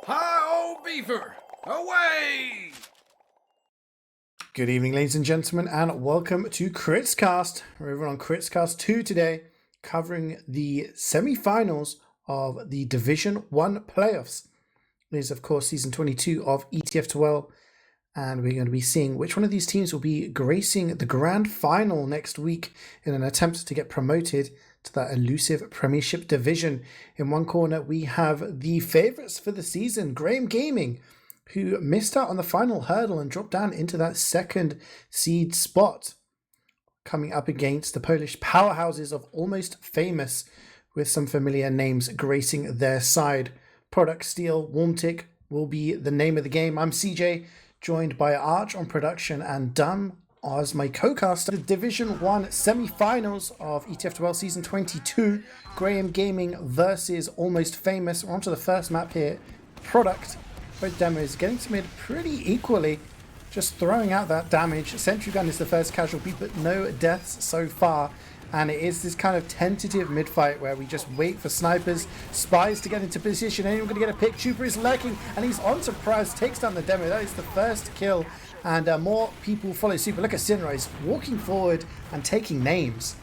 Hi-oh, beaver! Away! Good evening, ladies and gentlemen, and welcome to Critscast. We're over on Critscast 2 today, covering the semi-finals of the Division 1 playoffs. It is, of course, Season 22 of ETF2L, and we're going to be seeing which one of these teams will be gracing the grand final next week in an attempt to get promoted to that elusive Premiership division. In one corner, we have the favourites for the season, DuMmTm, who missed out on the final hurdle and dropped down into that second seed spot, coming up against the Polish powerhouses of Almost Famous, with some familiar names gracing their side. Product Steel Warmtic will be the name of the game. I'm CeeJaey, joined by Arch on production and DuMmTm as my co-caster. The Division 1 semi-finals of ETF2L Season 22, DuMmTm versus Almost Famous. We're on to the first map here. Product, both demos getting to mid pretty equally, just throwing out that damage. Sentry gun is the first casualty, but no deaths so far. And it is this kind of tentative mid-fight where we just wait for snipers, spies to get into position. Anyone going to get a pick? Trooper is lurking, and he's on to Prize, takes down the demo. That is the first kill, and more people follow suit. But look at Sinrise walking forward and taking names.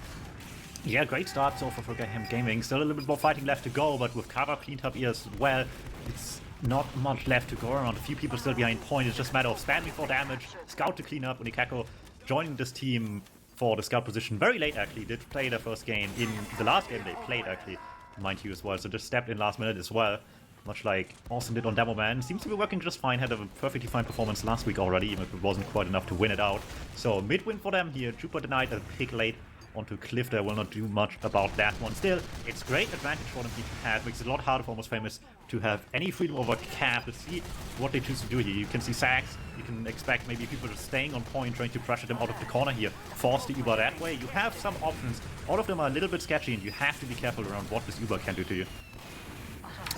Yeah, great start so far for DuMmTm. Still a little bit more fighting left to go, but with cover cleaned up here as well, it's not much left to go around. A few people still behind point. It's just a matter of spamming for damage, scout to clean up. Unikako joining this team for the scout position very late, actually. Did play their first game in the last game they played, actually, mind you, as well. So just stepped in last minute as well, much like Austin did on DuMmTm. Seems to be working just fine. Had a perfectly fine performance last week already, even if it wasn't quite enough to win it out. So mid-win for them here. Trooper denied a pick late onto Cliff there. Will not do much about that one. Still, it's great advantage for them to have. Makes it a lot harder for Almost Famous to have any freedom over cap. Let's see what they choose to do here. You can see Sax. You can expect maybe people just staying on point, trying to pressure them out of the corner here. Force the Uber that way. You have some options. All of them are a little bit sketchy, and you have to be careful around what this Uber can do to you.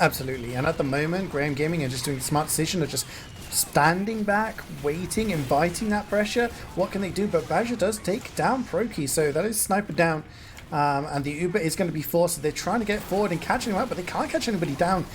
Absolutely, and at the moment, DuMmTm are just doing a smart decision of just standing back, waiting, inviting that pressure. What can they do? But Badger does take down Proki, so that is sniper down. And the Uber is going to be forced. They're trying to get forward and catching him out, but they can't catch anybody down.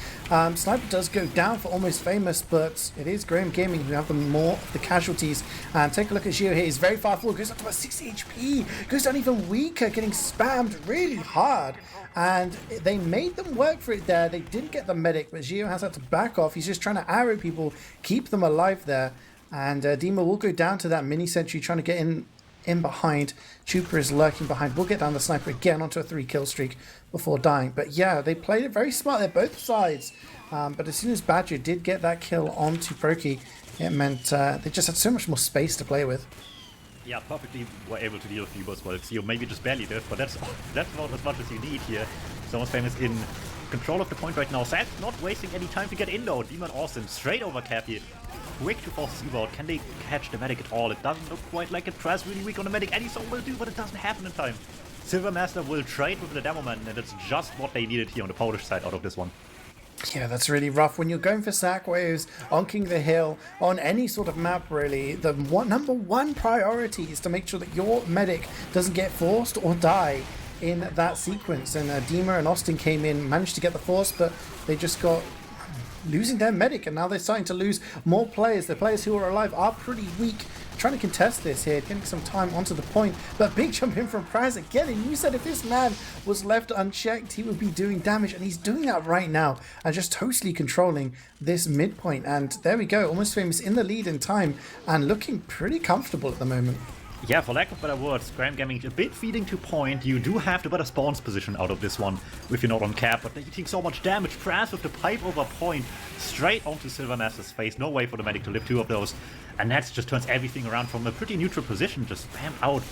Sniper does go down for Almost Famous, but it is DuMmTm who have the casualties. And take a look at CeeJaey here. He's very far forward, goes up to about 60 HP, goes down even weaker, getting spammed really hard. And they made them work for it there. They didn't get the medic, but CeeJaey has had to back off. He's just trying to arrow people, keep them alive there. And Dima will go down to that mini sentry, trying to get in behind. Trooper is lurking behind. We'll get down the sniper again onto a 3-kill streak before dying. But yeah, they played it very smart. They're both sides. But as soon as Badger did get that kill onto Proki, it meant they just had so much more space to play with. Yeah, perfectly were able to deal with Ubers well. So maybe just barely did, but that's about as much as you need here. So Almost Famous in control of the point right now. Sax not wasting any time to get in though. Demon Austin straight over cap here. Quick to force Uber out. Can they catch the medic at all? It doesn't look quite like it. Press really weak on the medic. Any so will do, but it doesn't happen in time. Silver Master will trade with the DuMmTm, and it's just what they needed here on the Polish side out of this one. Yeah, that's really rough. When you're going for sack waves on King the Hill, on any sort of map really, the number one priority is to make sure that your medic doesn't get forced or die in that sequence. And Dima and Austin came in, managed to get the force, but they just got losing their medic, and now they're starting to lose more players. The players who are alive are pretty weak. Trying to contest this here, getting some time onto the point, but big jump in from Prize again. And you said if this man was left unchecked, he would be doing damage, and he's doing that right now and just totally controlling this midpoint. And there we go, Almost Famous in the lead in time and looking pretty comfortable at the moment. Yeah, for lack of better words, DuMmTm a bit feeding to point. You do have the better spawns position out of this one if you're not on cap, but they're eating so much damage. Prass with the pipe over point straight onto Silver Master's face. No way for the medic to live 2 of those. And that just turns everything around from a pretty neutral position. Just spam out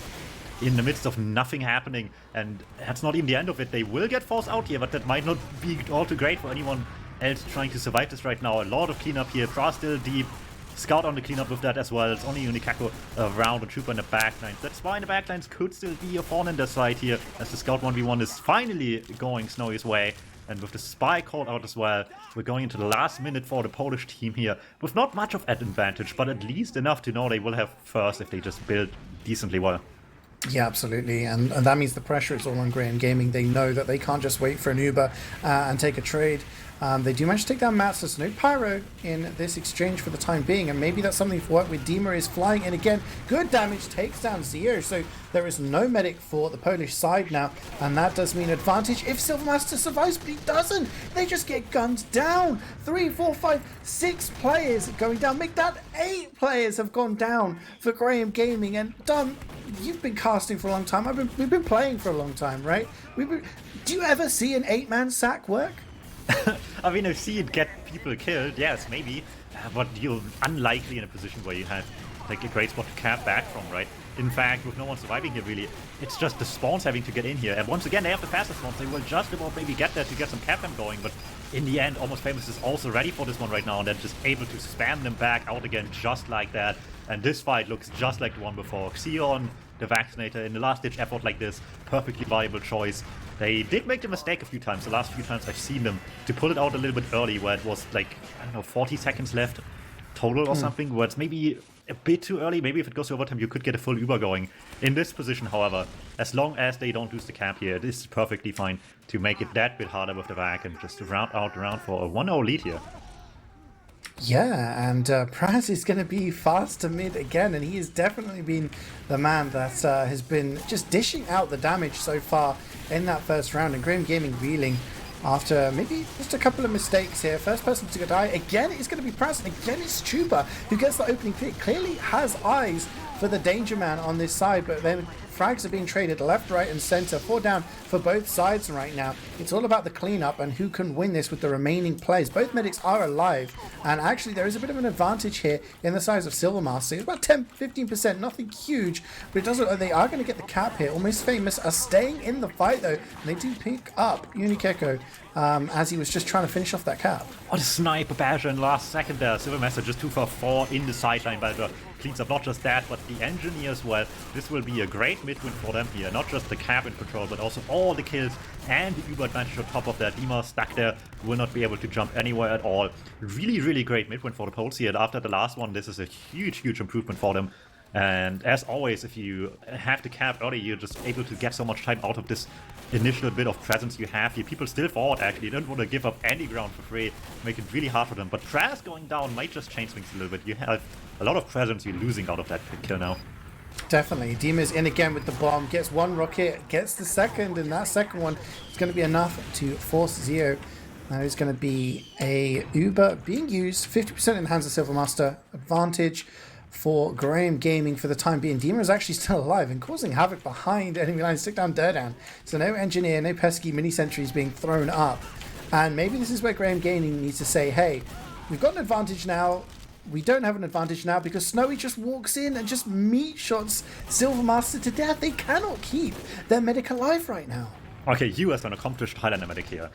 in the midst of nothing happening. And that's not even the end of it. They will get forced out here, but that might not be all too great for anyone else trying to survive this right now. A lot of cleanup here. Prass still deep. Scout on the cleanup with that as well. It's only Unikako around and Trooper in the backlines. That's why in the backlines could still be a fawn in their side here, as the Scout 1v1 is finally going Snowy's way. And with the spy called out as well, we're going into the last minute for the Polish team here, with not much of an advantage, but at least enough to know they will have first if they just build decently well. Yeah, absolutely, and that means the pressure is all on DuMmTm. They know that they can't just wait for an Uber and take a trade. They do manage to take down Mats. There's no Pyro in this exchange for the time being, and maybe that's something for work with. DuMmTm is flying in again. Good damage, takes down Zeo, so there is no medic for the Polish side now, and that does mean advantage if Silvermaster survives, but he doesn't. They just get gunned down. 3, 4, 5, 6 players going down. Make that 8 players have gone down for Graham Gaming. And Dom, you've been casting for a long time. We've been playing for a long time, right? Do you ever see an 8-man sack work? I mean, I've seen it get people killed, yes, maybe, but you're unlikely in a position where you have like a great spot to camp back from, right? In fact, with no one surviving here, really, it's just the spawns having to get in here. And once again, they have the fastest spawns. They will just about maybe get there to get some cap them going, but in the end, Almost Famous is also ready for this one right now, and they're just able to spam them back out again just like that. And this fight looks just like the one before. Xion, the Vaccinator, in the last-ditch effort like this, perfectly viable choice. They did make the mistake a few times. The last few times I've seen them to pull it out a little bit early, where it was like, I don't know, 40 seconds left total or something, where it's maybe a bit too early. Maybe if it goes to overtime, you could get a full Uber going. In this position, however, as long as they don't lose the cap here, this is perfectly fine to make it that bit harder with the Vac and just round out the round for a 1-0 lead here. Yeah, and Praz is going to be fast to mid again, and he has definitely been the man that has been just dishing out the damage so far in that first round. And Graham Gaming reeling after maybe just a couple of mistakes here. First person to die again is going to be Praz, and again it's Chuba who gets the opening pick. Clearly has eyes for the Danger Man on this side, but then frags are being traded left, right, and center. 4 down for both sides right now. It's all about the cleanup and who can win this with the remaining plays. Both medics are alive, and actually there is a bit of an advantage here in the size of Silvermaster. It's about 10-15%, nothing huge, but it does look like they are going to get the cap here. Almost Famous are staying in the fight though, and they do pick up Unikeko as he was just trying to finish off that cap. What a sniper basher in last second there. Silvermaster just 2 for 4 in the sideline basher. Cleans up not just that, but the engineer as well. This will be a great mid-win for them here. Not just the cap in control, but also all the kills and the Uber advantage on top of that. DuMmTm stuck there, will not be able to jump anywhere at all. Really, really great mid-win for the Poles here. And after the last one, this is a huge, huge improvement for them. And as always, if you have the cap early, you're just able to get so much time out of this initial bit of presence you have here. People still forward, actually. Don't want to give up any ground for free. Make it really hard for them. But Traz going down might just change things a little bit. You have a lot of presence you're losing out of that pick kill now. Definitely. DuMmTm is in again with the bomb. Gets one rocket, gets the second, and that second one is going to be enough to force Zeo. Now is going to be a Uber being used. 50% in the hands of Silvermaster. Advantage for Graham Gaming for the time being. DuMmTm is actually still alive and causing havoc behind enemy lines. Stick down, dare down. So no engineer, no pesky mini sentries being thrown up. And maybe this is where Graham Gaming needs to say, hey, we've got an advantage now. We don't have an advantage now because Snowy just walks in and just meat shots Silvermaster to death. They cannot keep their medic alive right now. Okay, you as an accomplished Highlander medic here.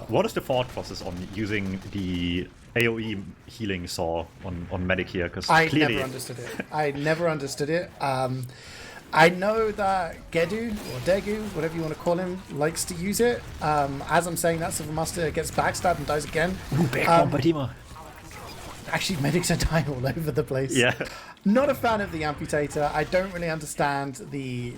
What is the thought process on using the AoE healing saw on medic here? Because clearly... never understood it. I never understood it. I know that Gedu, or Degu, whatever you want to call him, likes to use it. As I'm saying that, Silvermaster gets backstabbed and dies again. Ooh, big one, Batima. Actually, medics are dying all over the place. Yeah. Not a fan of the Amputator. I don't really understand the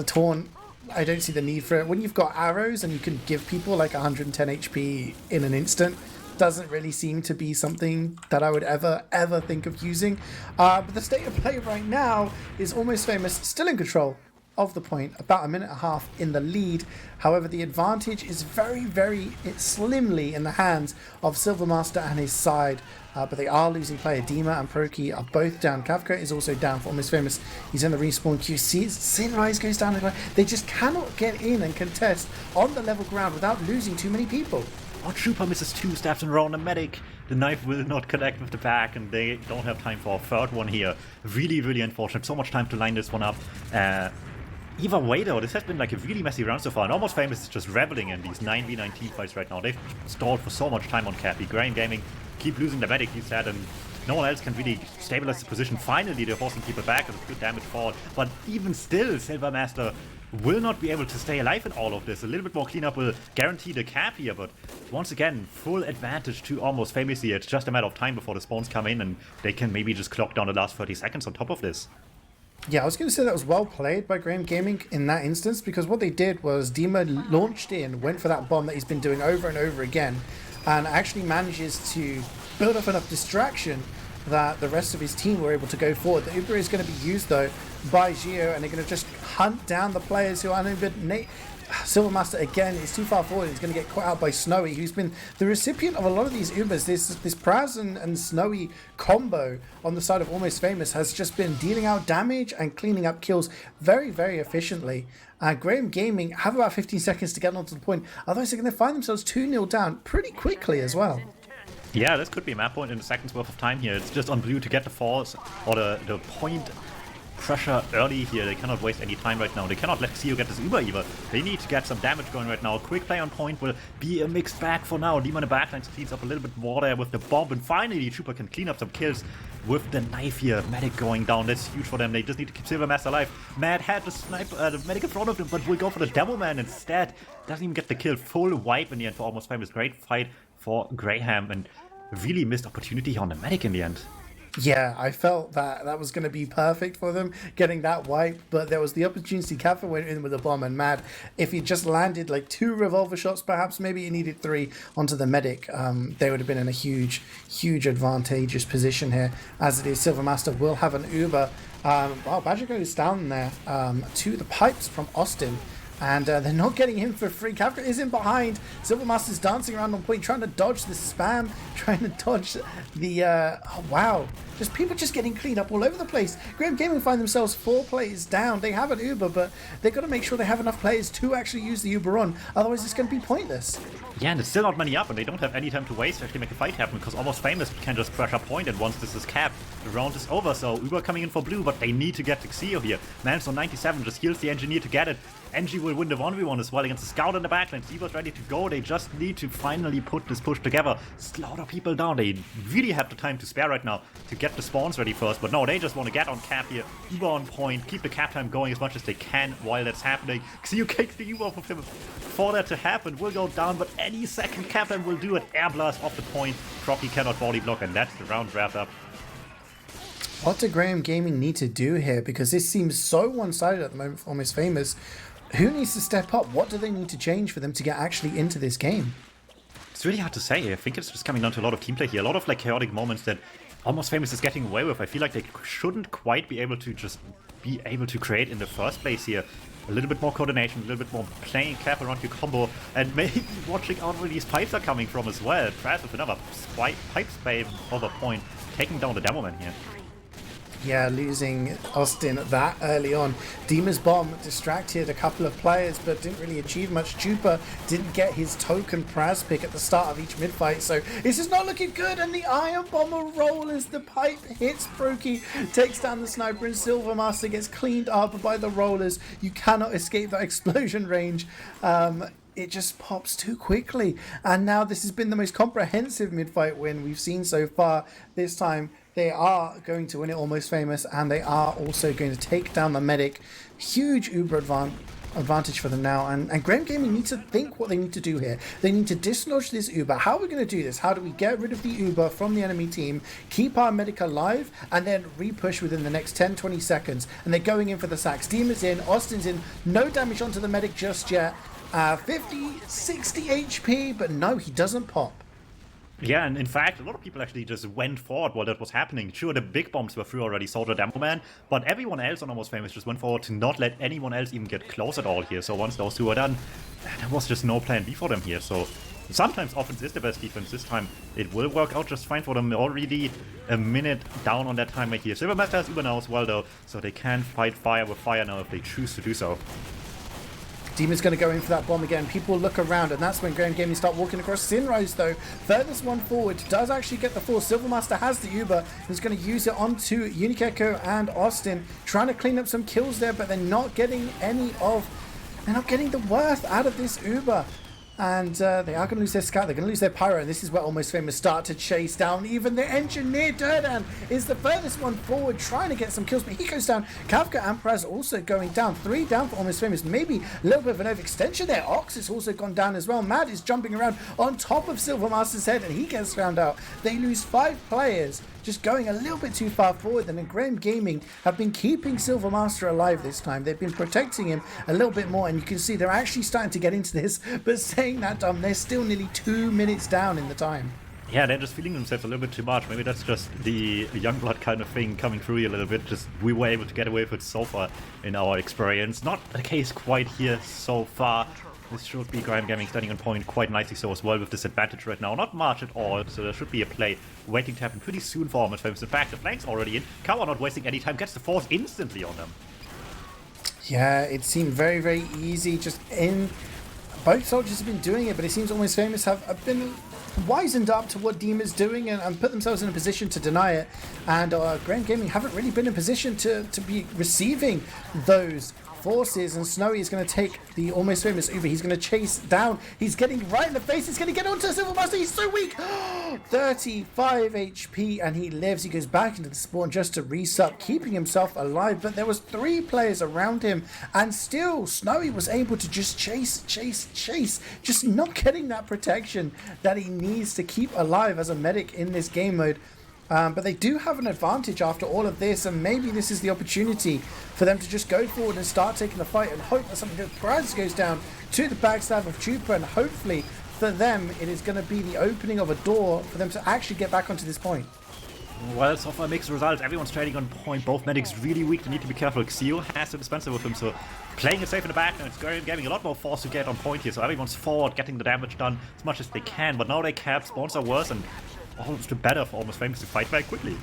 taunt. I don't see the need for it. When you've got arrows and you can give people like 110 HP in an instant, doesn't really seem to be something that I would ever think of using. But the state of play right now is Almost Famous still in control of the point, about a minute and a half in the lead. However, the advantage is very slimly in the hands of Silvermaster and his side, but they are losing player. DuMmTm and Proki are both down. Kavka is also down for Almost Famous. He's in the respawn queue. Sinrise goes down. They just cannot get in and contest on the level ground without losing too many people. Oh, Trooper misses 2 stabs in a row on the medic. The knife will not connect with the back, and they don't have time for a third one here. Really unfortunate. So much time to line this one up. Either way though, this has been like a really messy round so far, and Almost Famous is just reveling in these 9v9 team fights right now. They've stalled for so much time on Cappy. Graham Gaming keep losing the medic, you said, and no one else can really stabilize the position. Finally, they're forcing people back with a good damage fall, but even still, Silvermaster will not be able to stay alive in all of this. A little bit more cleanup will guarantee the cap here, but once again, full advantage to Almost Famous here. It's just a matter of time before the spawns come in, and they can maybe just clock down the last 30 seconds on top of this. Yeah, I was going to say that was well played by Graham Gaming in that instance, because what they did was DuMmTm launched in, went for that bomb that he's been doing over and over again, and actually manages to build up enough distraction that the rest of his team were able to go forward. The Uber is going to be used though by Gio, and they're going to just hunt down the players who are uninvited. Silvermaster again is too far forward. He's going to get caught out by Snowy, who's been the recipient of a lot of these Ubers. This Praz and Snowy combo on the side of Almost Famous has just been dealing out damage and cleaning up kills very, very efficiently. Graham Gaming have about 15 seconds to get onto the point. Otherwise, they're going to find themselves 2-0 down pretty quickly as well. Yeah, this could be a map point in a second's worth of time here. It's just on blue to get the falls or the point pressure early here. They cannot waste any time right now. They cannot let Xeo get this Uber either. They need to get some damage going right now. Quick play on point will be a mixed bag for now. Lima in the backline cleans up a little bit more there with the bomb, and finally Trooper can clean up some kills with the knife here. Medic going down. That's huge for them. They just need to keep Silvermaster alive. Mad had the sniper, the medic in front of him, but will go for the Devilman instead. Doesn't even get the kill. Full wipe in the end for Almost Famous. Great fight for Graham, and really missed opportunity on the medic in the end. Yeah, I felt that was going to be perfect for them, getting that wipe, but there was the opportunity. Kafka went in with a bomb, and Mad, if he just landed like 2 revolver shots, perhaps maybe he needed 3 onto the medic, they would have been in a huge advantageous position here. As it is, Silvermaster will have an Uber. Wow, Badger goes down there to the pipes from Austin. And they're not getting him for free. Kafka is in behind. Silvermaster's dancing around on point, trying to dodge the spam, trying to dodge the... oh, wow. Just people just getting cleaned up all over the place. Graham Gaming find themselves 4 players down. They have an Uber, but they've got to make sure they have enough players to actually use the Uber on. Otherwise, it's going to be pointless. Yeah, and there's still not many up, and they don't have any time to waste to actually make a fight happen, because Almost Famous can just pressure point, and once this is capped, the round is over. So Uber coming in for blue, but they need to get to Xeo here. Man's on 97, just heals the Engineer to get it. NG will win the 1v1 as well against the Scout in the backline. Stevo's ready to go. They just need to finally put this push together. Slaughter people down. They really have the time to spare right now to get the spawns ready first. But no, they just want to get on cap here. Uber on point. Keep the cap time going as much as they can while that's happening. Xeo kicks the Uber off of him. For that to happen, will go down. But any second cap time will do it. Air blast off the point. Crocky cannot body block. And that's the round wrapped up. What do Graham Gaming need to do here? Because this seems so one-sided at the moment for Almost Famous. Who needs to step up? What do they need to change for them to get actually into this game? It's really hard to say. I think it's just coming down to a lot of team play here. A lot of like chaotic moments that Almost Famous is getting away with. I feel like they shouldn't quite be able to just be able to create in the first place here. A little bit more coordination, a little bit more playing careful around your combo, and maybe watching out where these pipes are coming from as well. Praz with another pipe spam over point, taking down the Devilman here. Yeah, losing Austin that early on. Dima's bomb distracted a couple of players, but didn't really achieve much. Jupa didn't get his token Praz pick at the start of each mid-fight, so this is not looking good, and the Iron Bomber roll as the pipe hits Brookie, takes down the sniper, and Silvermaster gets cleaned up by the rollers. You cannot escape that explosion range. It just pops too quickly, and now this has been the most comprehensive mid-fight win we've seen so far. This time they are going to win it Almost Famous, and they are also going to take down the medic. Huge Uber advantage for them now, and Graham Gaming need to think what they need to do here. They need to dislodge this Uber. How are we going to do this? How do we get rid of the Uber from the enemy team, keep our medic alive, and then re-push within the next 10-20 seconds? And they're going in for the sacks. Dima's in, Austin's in, no damage onto the medic just yet. 50, 60 HP, but no, he doesn't pop. Yeah, and in fact, a lot of people actually just went forward while that was happening. Sure, the big bombs were through already, Soldier Devilman, but everyone else on Almost Famous just went forward to not let anyone else even get close at all here. So once those two are done, there was just no plan B for them here. So sometimes offense is the best defense. This time it will work out just fine for them. Already a minute down on that timer here. Silvermaster has Uber now as well though, so they can fight fire with fire now if they choose to do so. Demon's going to go in for that bomb again. People look around, and that's when Graham Gaming start walking across. Sinrise, though, furthest one forward, does actually get the force. Silvermaster has the Uber. He's going to use it onto Unikeko and Austin, trying to clean up some kills there, but they're not getting they're not getting the worth out of this Uber. And they are going to lose their scout, they're going to lose their pyro, and this is where Almost Famous start to chase down even the engineer. Durdan is the furthest one forward, trying to get some kills, but he goes down. Kafka and Praz also going down. 3 down for Almost Famous, maybe a little bit of an overextension there. Ox has also gone down as well. Mad is jumping around on top of Silvermaster's head, and he gets found out. They lose 5 players just going a little bit too far forward. And then Graham Gaming have been keeping Silver Master alive this time. They've been protecting him a little bit more, and you can see they're actually starting to get into this. But saying that, they're still nearly 2 minutes down in the time. Yeah, they're just feeling themselves a little bit too much. Maybe that's just the young blood kind of thing coming through here a little bit. Just we were able to get away with it so far in our experience. Not the case quite here so far. This should be Graham Gaming standing on point quite nicely so as well with this advantage right now. Not much at all, so there should be a play waiting to happen pretty soon for Almost Famous. In fact, the flank's already in. Kawa not wasting any time, gets the force instantly on them. Yeah, it seemed very, very easy. Just in. Both soldiers have been doing it, but it seems Almost Famous have been wisened up to what Deem is doing and put themselves in a position to deny it. And Graham Gaming haven't really been in position to be receiving those forces, and Snowy is going to take the Almost Famous Uber. He's going to chase down. He's getting right in the face. He's going to get onto Silver Master. He's so weak. 35 HP, and he lives. He goes back into the spawn just to resup, keeping himself alive. But there was 3 players around him, and still Snowy was able to just chase, just not getting that protection that he needs to keep alive as a medic in this game mode. But they do have an advantage after all of this, and maybe this is the opportunity for them to just go forward and start taking the fight and hope that something good goes down to the backstab of Chupa, and hopefully for them it is going to be the opening of a door for them to actually get back onto this point. Well, so far mixed results. Everyone's trading on point. Both medics really weak. They need to be careful. Xeo has to dispense it with him, so playing it safe in the back now. It's getting a lot more force to get on point here, so everyone's forward, getting the damage done as much as they can. But now they cap, spawns are worse, and almost better for Almost Famous to fight very quickly.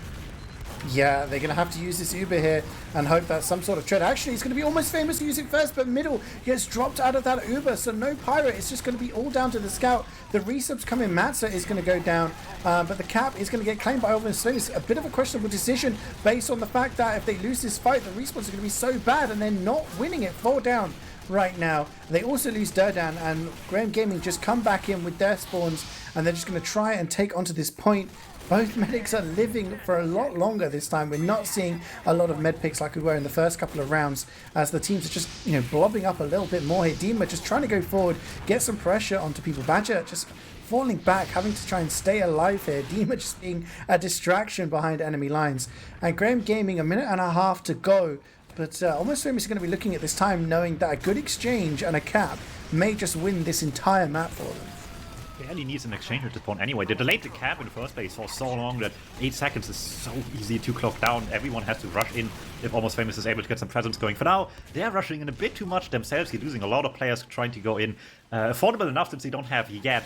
Yeah, they're going to have to use this Uber here and hope that some sort of trade. Actually, it's going to be Almost Famous to use it first, but Middle gets dropped out of that Uber, so no Pirate. It's just going to be all down to the Scout. The resubs coming, Matza is going to go down, but the cap is going to get claimed by Almost Famous. A bit of a questionable decision based on the fact that if they lose this fight, the respawns are going to be so bad, and they're not winning it 4 down right now. They also lose Durdan, and Graham Gaming just come back in with their spawns, and they're just going to try and take onto this point. Both medics are living for a lot longer this time. We're not seeing a lot of med picks like we were in the first couple of rounds, as the teams are just, blobbing up a little bit more here. Deema just trying to go forward, get some pressure onto people. Badger just falling back, having to try and stay alive here. Deema just being a distraction behind enemy lines. And Graham Gaming, a minute and a half to go. But Almost Famous is going to be looking at this time knowing that a good exchange and a cap may just win this entire map for them. Barely needs an exchange at this point anyway. They delayed the cap in the first place for so long that 8 seconds is so easy to clock down. Everyone has to rush in if Almost Famous is able to get some presence going. For now, they're rushing in a bit too much themselves. You're losing a lot of players trying to go in. Affordable enough since they don't have yet.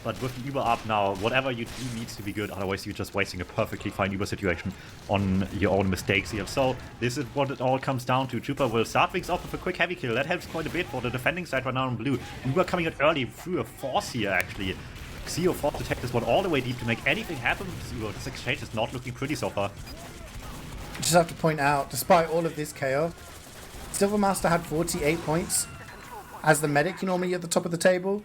But with the Uber up now, whatever you do needs to be good, otherwise you're just wasting a perfectly fine Uber situation on your own mistakes here. So this is what it all comes down to. Chupa will start things off with a quick heavy kill. That helps quite a bit for the defending side right now in blue. Uber coming in early through a force here actually. Xeo forced to take this one all the way deep to make anything happen with Xeo. This exchange is not looking pretty so far. Just have to point out, despite all of this chaos, Silver Master had 48 points as the medic normally at the top of the table.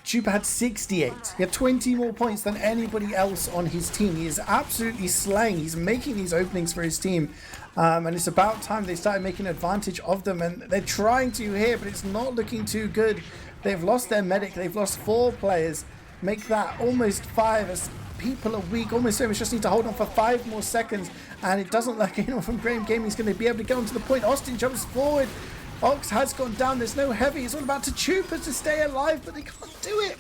Chupa had 68. He had 20 more points than anybody else on his team. He is absolutely slaying. He's making these openings for his team. And it's about time they started making advantage of them. And they're trying to here, but it's not looking too good. They've lost their medic. They've lost 4 players. Make that almost 5 as people are weak. Almost Famous just need to hold on for 5 more seconds. And it doesn't look like anyone from Graham Gaming is going to be able to get onto the point. Austin jumps forward. Ox has gone down, there's no heavy, it's all about to Chupa to stay alive, but they can't do it.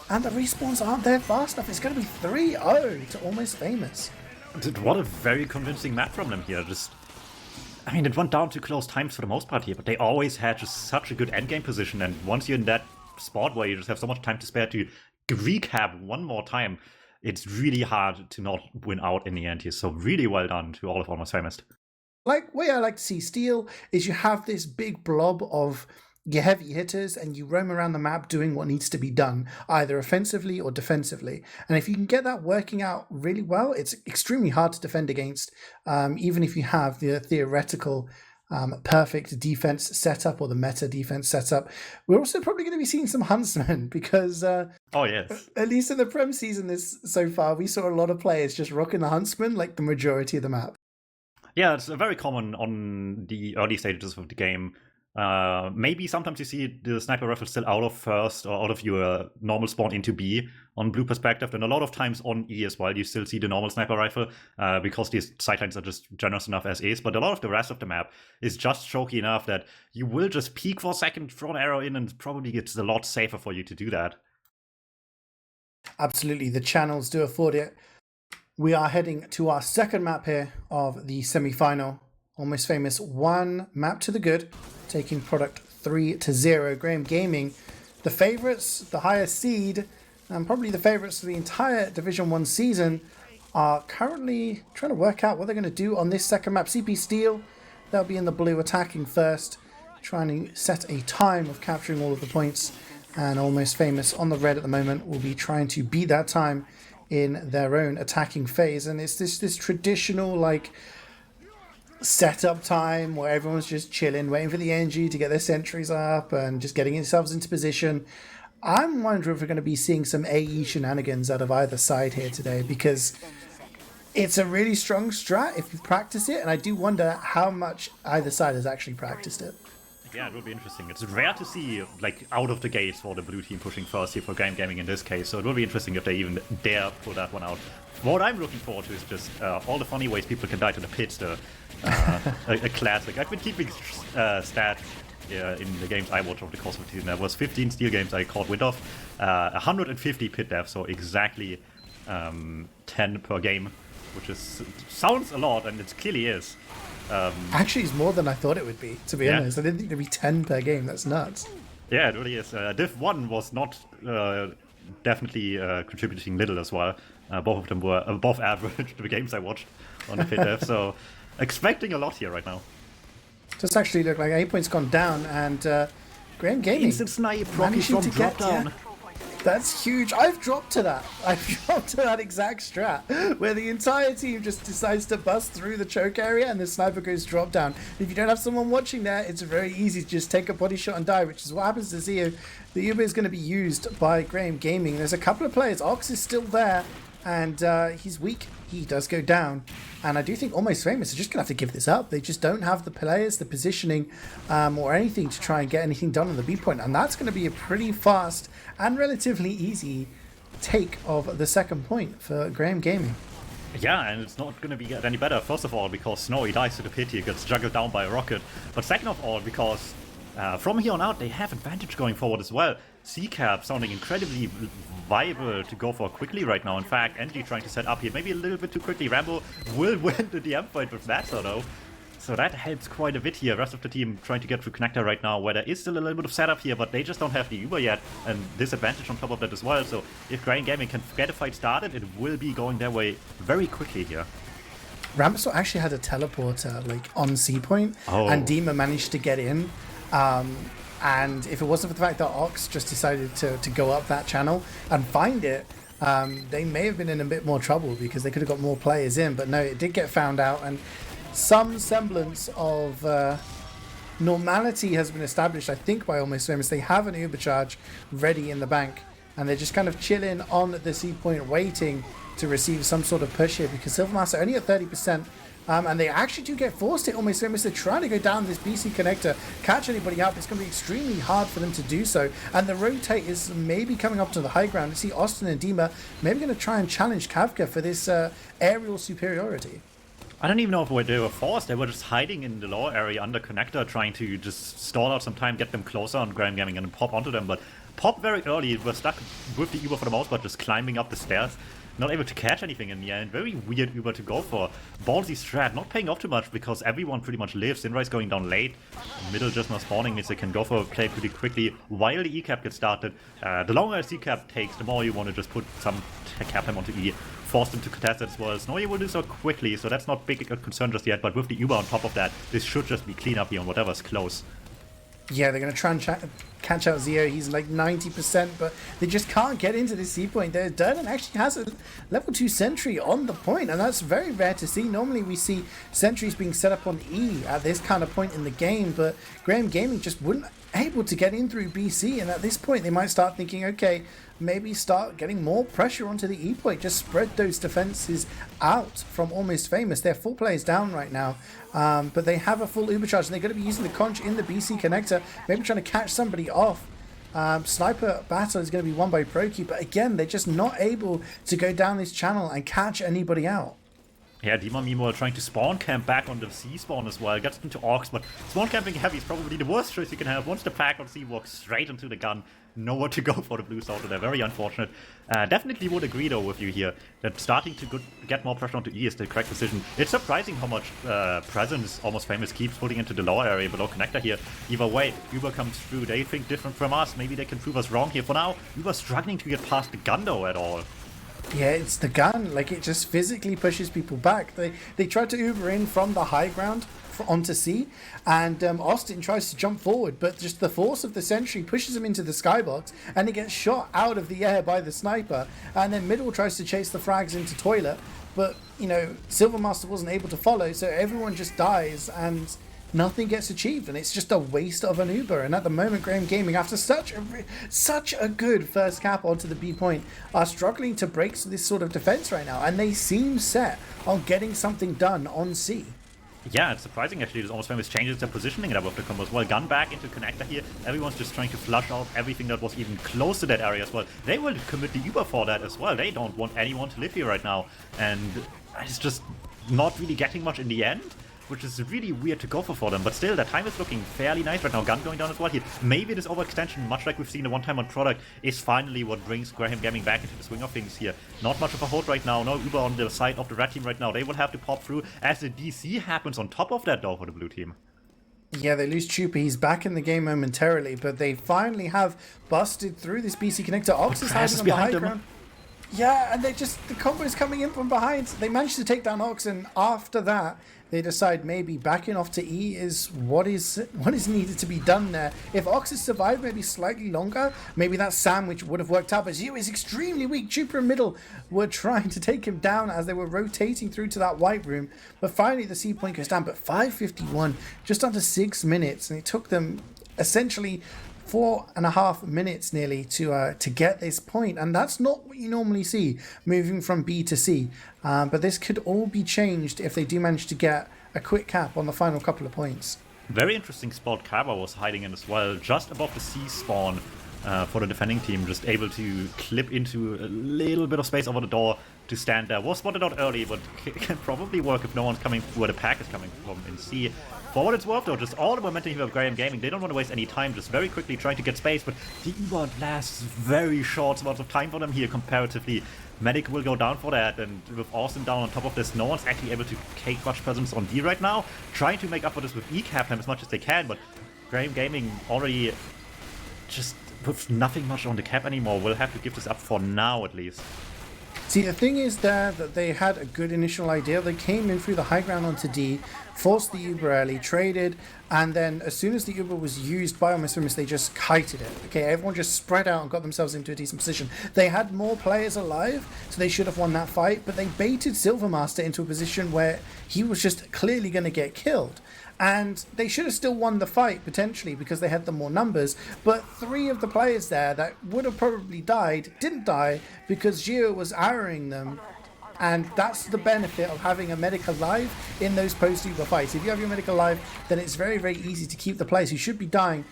And the respawns aren't there fast enough. It's going to be 3-0 to Almost Famous. What a very convincing map from them here. It went down to close times for the most part here, but they always had just such a good endgame position, and once you're in that spot where you just have so much time to spare to recap one more time, it's really hard to not win out in the end here. So really well done to all of Almost Famous. Way I like to see Steel is you have this big blob of your heavy hitters and you roam around the map doing what needs to be done, either offensively or defensively. And if you can get that working out really well, it's extremely hard to defend against, even if you have the theoretical perfect defense setup or the meta defense setup. We're also probably going to be seeing some Huntsmen because oh yes, at least in the Prem season so far, we saw a lot of players just rocking the Huntsman like the majority of the map. Yeah, it's very common on the early stages of the game. Maybe sometimes you see the sniper rifle still out of first or out of your normal spawn into B, on blue perspective, and a lot of times on E as well, you still see the normal sniper rifle because these sightlines are just generous enough as is. But a lot of the rest of the map is just choky enough that you will just peek for a second, throw an arrow in, and probably it's a lot safer for you to do that. Absolutely, the channels do afford it. We are heading to our second map here of the semi-final. Almost Famous 1 map to the good, taking product 3-0. Graham Gaming, the favourites, the highest seed, and probably the favourites for the entire Division 1 season, are currently trying to work out what they're going to do on this second map. CP Steel, they'll be in the blue attacking first, trying to set a time of capturing all of the points. And Almost Famous on the red at the moment will be trying to beat that time in their own attacking phase. And it's this traditional like setup time where everyone's just chilling, waiting for the NG to get their sentries up and just getting themselves into position. I'm wondering if we're going to be seeing some AE shenanigans out of either side here today, because it's a really strong strat if you practice it, and I do wonder how much either side has actually practiced it. Yeah, it will be interesting. It's rare to see, like, out of the gates for the blue team pushing first here for Graham Gaming in this case, so it will be interesting if they even dare pull that one out. What I'm looking forward to is just all the funny ways people can die to the pits, a classic. I've been keeping stats in the games I watched over the course of the season. There was 15 steel games I caught Wiethoofd, 150 pit deaths, so exactly 10 per game, which is sounds a lot, and it clearly is. Actually, it's more than I thought it would be, to be honest. I didn't think there'd be 10 per game. That's nuts. Yeah, it really is. Div 1 was not definitely contributing little as well. Both of them were above average to the games I watched on the pit dev, so expecting a lot here right now. Just actually look like 8 points gone down, and Graham Gaming Instant snipe from drop down. Yeah. That's huge. I've dropped to that. I've dropped to that exact strat where the entire team just decides to bust through the choke area and the sniper goes drop down. If you don't have someone watching there, it's very easy to just take a body shot and die, which is what happens to Zeo. The Uber is going to be used by Graham Gaming. There's a couple of players. Ox is still there, and he's weak. He does go down. And I do think Almost Famous are just going to have to give this up. They just don't have the players, the positioning, or anything to try and get anything done on the B point. And that's going to be a pretty fast and relatively easy take of the second point for Graham Gaming. Yeah, and it's not going to be any better, first of all, because Snowy dies to the pit here, gets juggled down by a rocket. But second of all, because from here on out, they have advantage going forward as well. C-Cap sounding incredibly viable to go for quickly right now. In fact, NG trying to set up here, maybe a little bit too quickly. Rambo will win the DM fight with that, though. So that helps quite a bit here. Rest of the team trying to get through connector right now, where there is still a little bit of setup here, but they just don't have the Uber yet, and disadvantage on top of that as well. So if Graham Gaming can get a fight started, it will be going their way very quickly here. Rambo actually had a teleporter like on C point, and Dima managed to get in. And if it wasn't for the fact that Ox just decided to go up that channel and find it, they may have been in a bit more trouble because they could have got more players in. But no, it did get found out, and some semblance of normality has been established, I think, by Almost Famous. They have an Uber charge ready in the bank, and they're just kind of chilling on the C point, waiting to receive some sort of push here, because Silvermaster are only at 30%. And they actually do get forced it. Almost Famous. They're trying to go down this BC connector, catch anybody up. It's going to be extremely hard for them to do so. And the rotate is maybe coming up to the high ground. You see Austin and Dima maybe going to try and challenge Kavka for this aerial superiority. I don't even know if they were forced. They were just hiding in the lower area under connector, trying to just stall out some time, get them closer on Graham Gaming and pop onto them. But pop very early. We're stuck with the Uber for the most part, just climbing up the stairs. Not able to catch anything in the end. Very weird Uber to go for. Ballsy strat, not paying off too much because everyone pretty much lives. Sinrise going down late. Middle just not spawning means they can go for a play pretty quickly while the E-cap gets started. The longer a C-cap takes, the more you want to just put some cap time onto E. Force them to contest it as well. Snowy will do so quickly, so that's not big a concern just yet. But with the Uber on top of that, this should just be clean up here on whatever's close. Yeah, they're going to try and catch out Zeo. He's like 90%, but they just can't get into this C point. Durden actually has a level 2 sentry on the point, and that's very rare to see. Normally we see sentries being set up on E at this kind of point in the game, but Graham Gaming just wouldn't able to get in through BC, and at this point they might start thinking, okay, maybe start getting more pressure onto the E point, just spread those defenses out from Almost Famous. They're 4 players down right now, but they have a full Uber charge, and they're going to be using the conch in the BC connector, maybe trying to catch somebody off. Sniper battle is going to be won by ProQ, but again, they're just not able to go down this channel and catch anybody out. Yeah, DuMmTm meanwhile trying to spawn camp back on the C spawn as well. Gets into Orcs, but spawn camping heavy is probably the worst choice you can have. Once the pack on C walks straight into the gun, nowhere to go for the blue side, so they're very unfortunate. Definitely would agree though with you here, that starting to get more pressure onto E is the correct decision. It's surprising how much presence Almost Famous keeps putting into the lower area below connector here. Either way, Uber comes through, they think different from us, maybe they can prove us wrong here. For now, Uber struggling to get past the gun though at all. Yeah, it's the gun. Like, it just physically pushes people back. They try to Uber in from the high ground onto C, and Austin tries to jump forward, but just the force of the sentry pushes him into the skybox, and he gets shot out of the air by the sniper. And then Middle tries to chase the frags into toilet, but, you know, Silvermaster wasn't able to follow, so everyone just dies, and nothing gets achieved, and it's just a waste of an Uber. And at the moment, Graham Gaming, after such a good first cap onto the B point, are struggling to break this sort of defense right now, and they seem set on getting something done on C. Yeah, it's surprising actually. This Almost Famous changes their positioning up of the combo as well. Gun back into connector here. Everyone's just trying to flush out everything that was even close to that area as well. They will commit the Uber for that as well. They don't want anyone to live here right now, and it's just not really getting much in the end, which is really weird to go for them. But still, the time is looking fairly nice right now. Gun going down as well here. Maybe this overextension, much like we've seen the one-time on product, is finally what brings Graham Gaming back into the swing of things here. Not much of a hold right now. No Uber on the side of the red team right now. They will have to pop through as the DC happens on top of that though for the blue team. Yeah, they lose Chupa. He's back in the game momentarily, but they finally have busted through this BC connector. Ox is hiding on the high ground. Yeah, and the combo is coming in from behind. They managed to take down Ox, and after that, they decide maybe backing off to E is what is needed to be done there. If Ox has survived maybe slightly longer, maybe that sandwich would have worked out. But Zio is extremely weak. Chupa and Middle were trying to take him down as they were rotating through to that white room. But finally, the C point goes down. But 5:51, just under 6 minutes, and it took them essentially 4.5 minutes nearly to get this point, and that's not what you normally see moving from B to C. But this could all be changed if they do manage to get a quick cap on the final couple of points. Very interesting spot Kaba was hiding in as well, just above the C spawn for the defending team, just able to clip into a little bit of space over the door to stand there. Was spotted out early, but can probably work if no one's coming where the pack is coming from in C. For what it's worth though, just all the momentum here of Graham Gaming, they don't want to waste any time, just very quickly trying to get space, but the Uber lasts very short amounts of time for them here comparatively. Medic will go down for that, and with Austin down on top of this, no one's actually able to take much presence on D right now, trying to make up for this with E cap time as much as they can, but Graham Gaming already just with nothing much on the cap anymore, will have to give this up for now at least. See, the thing is there that they had a good initial idea. They came in through the high ground onto D, forced the Uber early, traded, and then as soon as the Uber was used by Almost Famous, they just kited it. Okay, everyone just spread out and got themselves into a decent position. They had more players alive, so they should have won that fight, but they baited Silvermaster into a position where he was just clearly going to get killed. And they should have still won the fight, potentially, because they had the more numbers. But 3 of the players there that would have probably died, didn't die, because Gio was arrowing them. And that's the benefit of having a medic alive in those post-Uber fights. If you have your medic alive, then it's very, very easy to keep the players who should be dying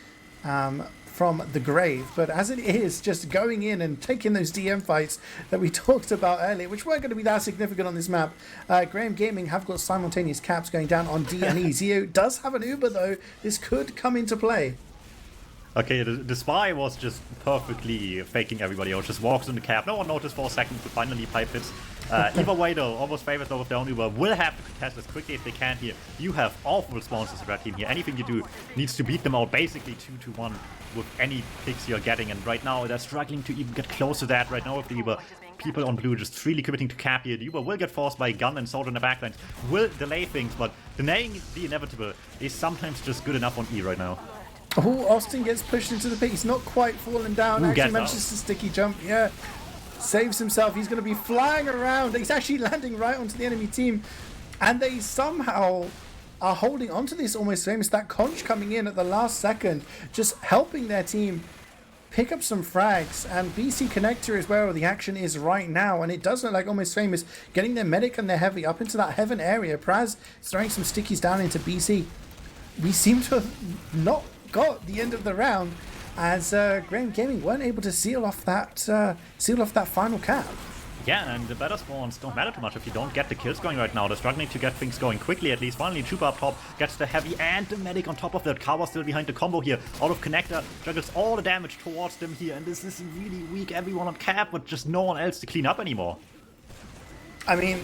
from the grave. But as it is, just going in and taking those DM fights that we talked about earlier, which weren't going to be that significant on this map, Graham Gaming have got simultaneous caps going down on D and E. Zio does have an Uber though. This could come into play. Okay, the spy was just perfectly faking everybody out, just walks in the cap. No one noticed for a second, but finally pipe hits. Either way though, Almost Famous though with their own Uber will have to contest as quickly as they can here. You have awful spawns as a red team here. Anything you do needs to beat them out basically 2-1 with any picks you're getting, and right now they're struggling to even get close to that right now with the Uber. People on blue just freely committing to cap here. The Uber will get forced by Gun and Soldier in the backlines, will delay things, but delaying the inevitable is sometimes just good enough on E right now. Oh, Austin gets pushed into the pit. He's not quite fallen down. Actually manages to sticky jump. Yeah, saves himself. He's going to be flying around. He's actually landing right onto the enemy team, and they somehow are holding onto this Almost Famous. That conch coming in at the last second, just helping their team pick up some frags, and BC Connector is where the action is right now, and it does look like Almost Famous getting their medic and their heavy up into that heaven area. Praz throwing some stickies down into BC. We seem to have not got the end of the round, as Graham Gaming weren't able to seal off that final cap. Yeah, and the better spawns don't matter too much if you don't get the kills going right now. They're struggling to get things going quickly, at least. Finally, Chupa up top gets the heavy and the medic on top of that. Kawa still behind the combo here. Out of connector, juggles all the damage towards them here. And this is really weak. Everyone on cap, but just no one else to clean up anymore. I mean,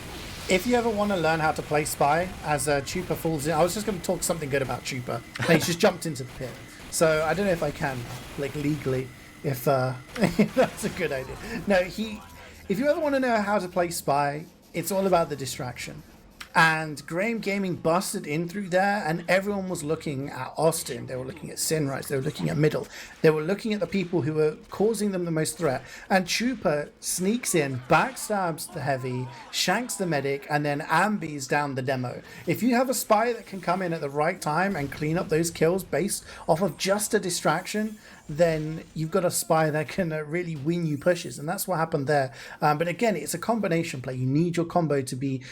if you ever want to learn how to play Spy as Chupa falls in, I was just going to talk something good about Chupa. He's just jumped into the pit. So I don't know if I can, like, legally, if that's a good idea. No, if you ever want to know how to play Spy, it's all about the distraction. And Graham Gaming busted in through there, and everyone was looking at Austin. They were looking at Sinrise. They were looking at Middle. They were looking at the people who were causing them the most threat. And Chupa sneaks in, backstabs the heavy, shanks the medic, and then ambies down the demo. If you have a Spy that can come in at the right time and clean up those kills based off of just a distraction, then you've got a Spy that can really win you pushes. And that's what happened there. But again, it's a combination play. You need your combo to be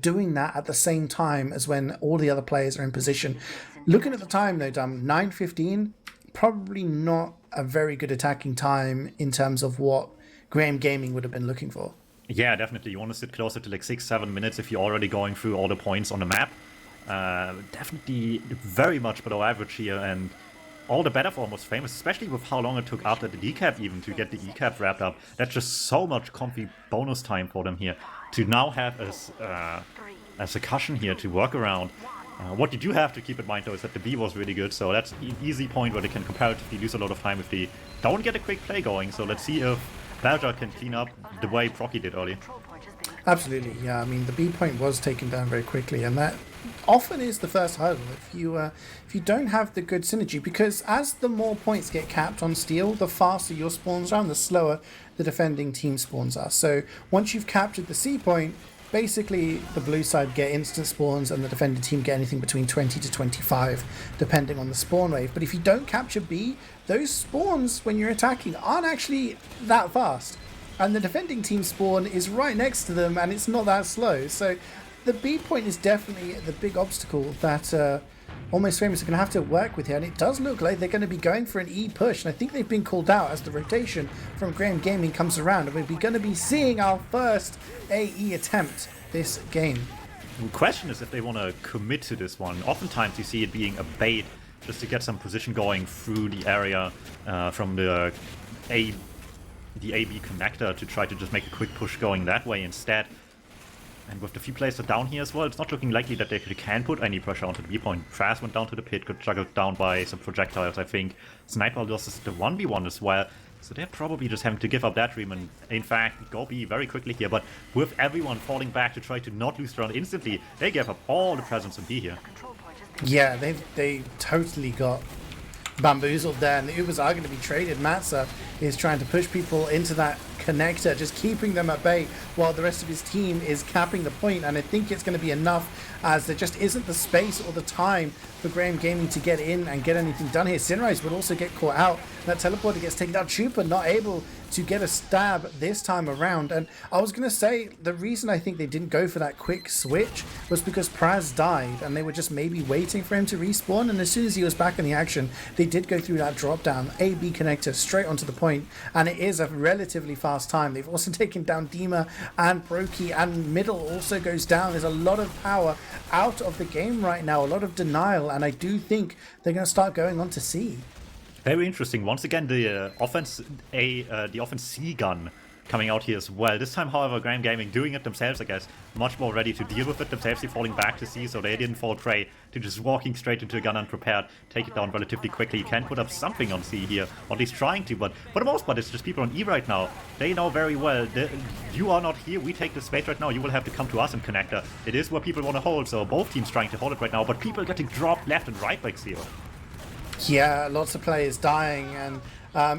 doing that at the same time as when all the other players are in position. Looking at the time though, 9:15, probably not a very good attacking time in terms of what Graham Gaming would have been looking for. Yeah, definitely. You want to sit closer to like 6-7 minutes if you're already going through all the points on the map. Definitely very much below average here, and all the better for Almost Famous, especially with how long it took after the decap even to get the E-cap wrapped up. That's just so much comfy bonus time for them here to now have as a cushion here to work around. What you do have to keep in mind though is that the B was really good, so that's an easy point where they can comparatively lose a lot of time if they don't get a quick play going. So let's see if Belger can clean up the way Procky did early. Absolutely, yeah. I mean, the B point was taken down very quickly, and that often is the first hurdle if you don't have the good synergy, because as the more points get capped on steel, the faster your spawns are and the slower the defending team spawns are. So once you've captured the C point, basically the blue side get instant spawns and the defending team get anything between 20 to 25 depending on the spawn wave. But if you don't capture B, those spawns when you're attacking aren't actually that fast, and the defending team spawn is right next to them and it's not that slow. So the B point is definitely the big obstacle that Almost Famous are going to have to work with here, and it does look like they're going to be going for an E push, and I think they've been called out as the rotation from Graham Gaming comes around, and we're going to be seeing our first AE attempt this game. The question is if they want to commit to this one. Oftentimes you see it being a bait just to get some position going through the area from the AB connector to try to just make a quick push going that way instead. And with the few players that are down here as well, it's not looking likely that they can put any pressure onto the B point. Fraz went down to the pit, got juggled down by some projectiles, I think. Sniper loses the 1v1 as well, so they're probably just having to give up that dream and, in fact, go B very quickly here. But with everyone falling back to try to not lose the round instantly, they gave up all the presence in B here. Yeah, they totally got bamboozled there, and the Ubers are going to be traded. Matza is trying to push people into that connector, just keeping them at bay while the rest of his team is capping the point, and I think it's going to be enough as there just isn't the space or the time for Graham Gaming to get in and get anything done here. Sinrise would also get caught out. That teleporter gets taken down. Chupa not able to get a stab this time around. And I was going to say, the reason I think they didn't go for that quick switch was because Praz died and they were just maybe waiting for him to respawn. And as soon as he was back in the action, they did go through that drop down, AB connector straight onto the point. And it is a relatively fast time. They've also taken down Dima and Brokey, and Middle also goes down. There's a lot of power out of the game right now, a lot of denial. And I do think they're going to start going on to C. Very interesting. Once again, the offense C gun coming out here as well. This time, however, Graham Gaming doing it themselves, I guess, much more ready to deal with it themselves. They're falling back to C, so they didn't fall prey to just walking straight into a gun unprepared, take it down relatively quickly. You can put up something on C here, or at least trying to, but for the most part, it's just people on E right now. They know very well, you are not here, we take the space right now, you will have to come to us in connector. It is where people want to hold, so both teams trying to hold it right now, but people getting dropped left and right by Xero. Yeah, lots of players dying, and